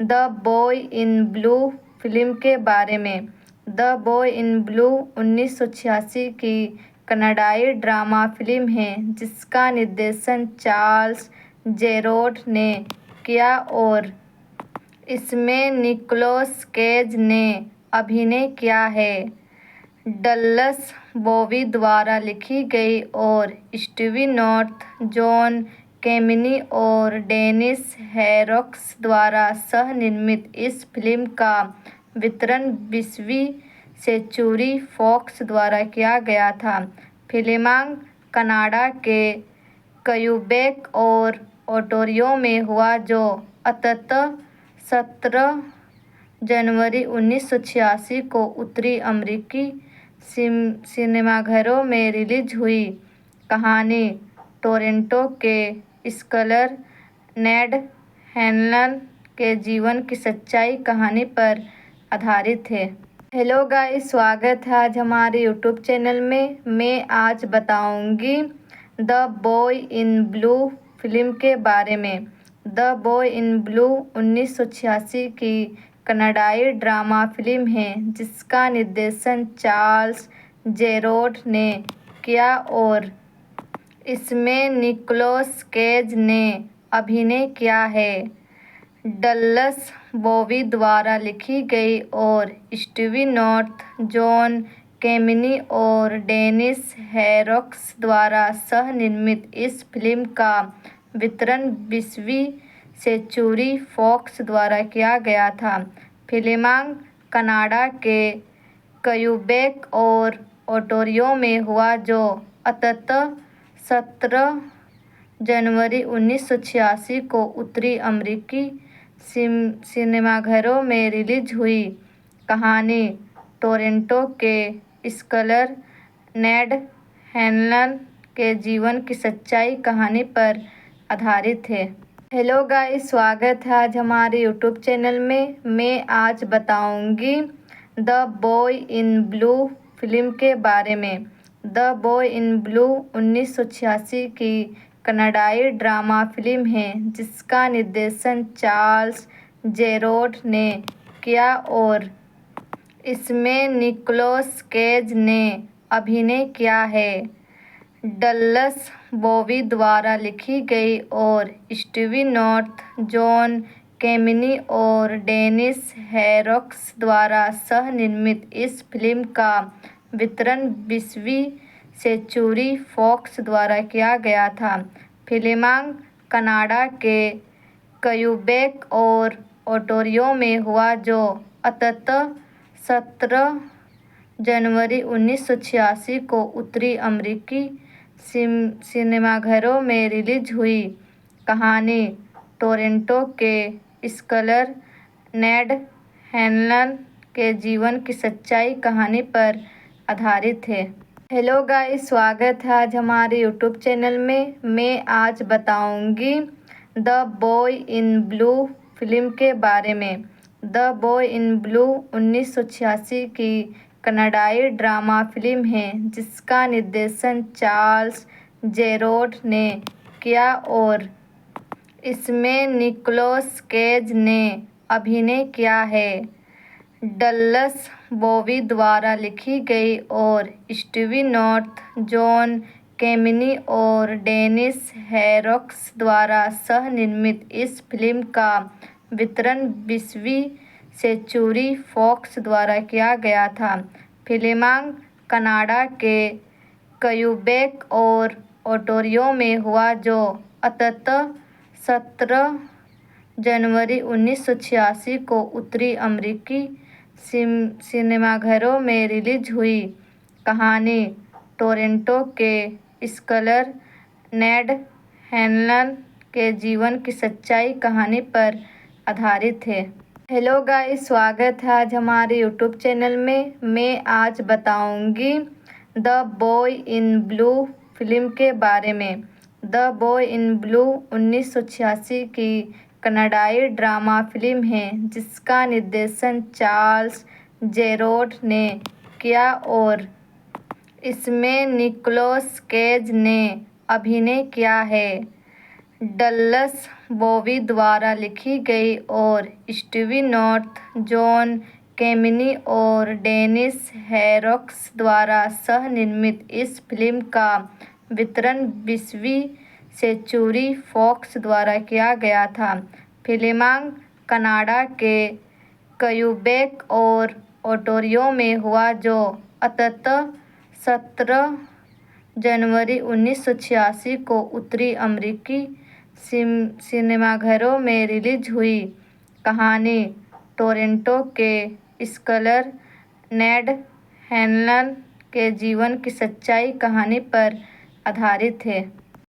the boy in blue film के बारे में। द बॉय इन ब्लू 1986 की कनाडाई ड्रामा फिल्म है जिसका निर्देशन चार्ल्स जेरोड ने किया और इसमें निकोलस केज ने अभिनय किया है। डल्लस बॉबी द्वारा लिखी गई और स्टीवी नॉर्थ, जॉन कैमिनी और डेनिस हेरोक्स द्वारा सह-निर्मित इस फिल्म का वितरण 20वीं सेंचुरी फॉक्स द्वारा किया गया था। फिल्मांकन कनाडा के क्यूबेक और ओंटारियो में हुआ, जो अंततः 17 जनवरी 1986 को उत्तरी अमेरिकी सिनेमाघरों में रिलीज हुई। कहानी टोरंटो के स्कॉलर नेड हैनलन के जीवन की सच्ची कहानी पर आधारित है। हेलो गाइस, स्वागत है आज हमारे यूट्यूब चैनल में। मैं आज बताऊंगी the boy in blue film के बारे में। द बॉय इन ब्लू 1986 की कनाडाई ड्रामा फिल्म है जिसका निर्देशन चार्ल्स जेरोड ने किया और इसमें निकोलस केज ने अभिनय किया है। डल्लस बॉबी द्वारा लिखी गई और स्टीवी नॉर्थ, जॉन कैमिनी और डेनिस हेरोक्स द्वारा सह-निर्मित इस फिल्म का वितरण 20वीं सेंचुरी फॉक्स द्वारा किया गया था। फिल्मांकन कनाडा के क्यूबेक और ओंटारियो में हुआ, जो अंततः 17 जनवरी 1986 को उत्तरी अमेरिकी सिनेमाघरों में रिलीज हुई। कहानी टोरंटो के स्कॉलर नेड हैनलन के जीवन की सच्ची कहानी पर आधारित है। हेलो गाइस, स्वागत है आज हमारे यूट्यूब चैनल में। मैं आज बताऊंगी the boy in blue film के बारे में। द बॉय इन ब्लू 1986 की कनाडाई ड्रामा फिल्म है जिसका निर्देशन चार्ल्स जेरोड ने किया और इसमें निकोलस केज ने अभिनय किया है। डल्लस बॉबी द्वारा लिखी गई और स्टीवी नॉर्थ, जॉन कैमिनी और डेनिस हेरोक्स द्वारा सह-निर्मित इस फिल्म का वितरण 20वीं सेंचुरी फॉक्स द्वारा किया गया था। फिल्मांकन कनाडा के क्यूबेक और ओंटारियो में हुआ, जो अंततः 17 जनवरी 1986 को उत्तरी अमेरिकी सिनेमाघरों में रिलीज हुई। कहानी टोरंटो के स्कॉलर नेड हैनलन के जीवन की सच्ची कहानी पर आधारित है। हेलो गाइस, स्वागत है आज हमारे यूट्यूब चैनल में। मैं आज बताऊंगी the boy in blue film के बारे में। द बॉय इन ब्लू 1986 की कनाडाई ड्रामा फिल्म है जिसका निर्देशन चार्ल्स जेरोड ने किया और इसमें निकोलस केज ने अभिनय किया है। डल्लस बॉबी द्वारा लिखी गई और स्टीवी नॉर्थ, जॉन कैमिनी और डेनिस हेरोक्स द्वारा सह-निर्मित इस फिल्म का वितरण 20वीं सेंचुरी फॉक्स द्वारा किया गया था। फिल्मांकन कनाडा के क्यूबेक और ओंटारियो में हुआ, जो अंततः 17 जनवरी 1986 को उत्तरी अमेरिकी सिनेमाघरों में रिलीज हुई। कहानी टोरंटो के स्कॉलर नेड हैनलन के जीवन की सच्चाई कहानी पर आधारित है। हेलो गाइस, स्वागत है आज हमारे यूट्यूब चैनल में। मैं आज बताऊंगी the boy in blue film के बारे में। द बॉय इन ब्लू 1986 की कनाडाई ड्रामा फिल्म है जिसका निर्देशन चार्ल्स जेरोड ने किया और इसमें निकोलस केज ने अभिनय किया है। डल्लस बॉबी द्वारा लिखी गई और स्टीवी नॉर्थ, जॉन कैमिनी और डेनिस हैरोक्स द्वारा सह-निर्मित इस फिल्म का वितरण 20वीं सेंचुरी फॉक्स द्वारा किया गया था। फिल्मांकन कनाडा के क्यूबेक और ओंटारियो में हुआ जो अंततः 17 जनवरी 1986 को उत्तरी अमेरिकी सिनेमाघरों में रिलीज हुई। कहानी टोरंटो के स्कॉलर नेड हैनलन के जीवन की सच्चाई कहानी पर आधारित है।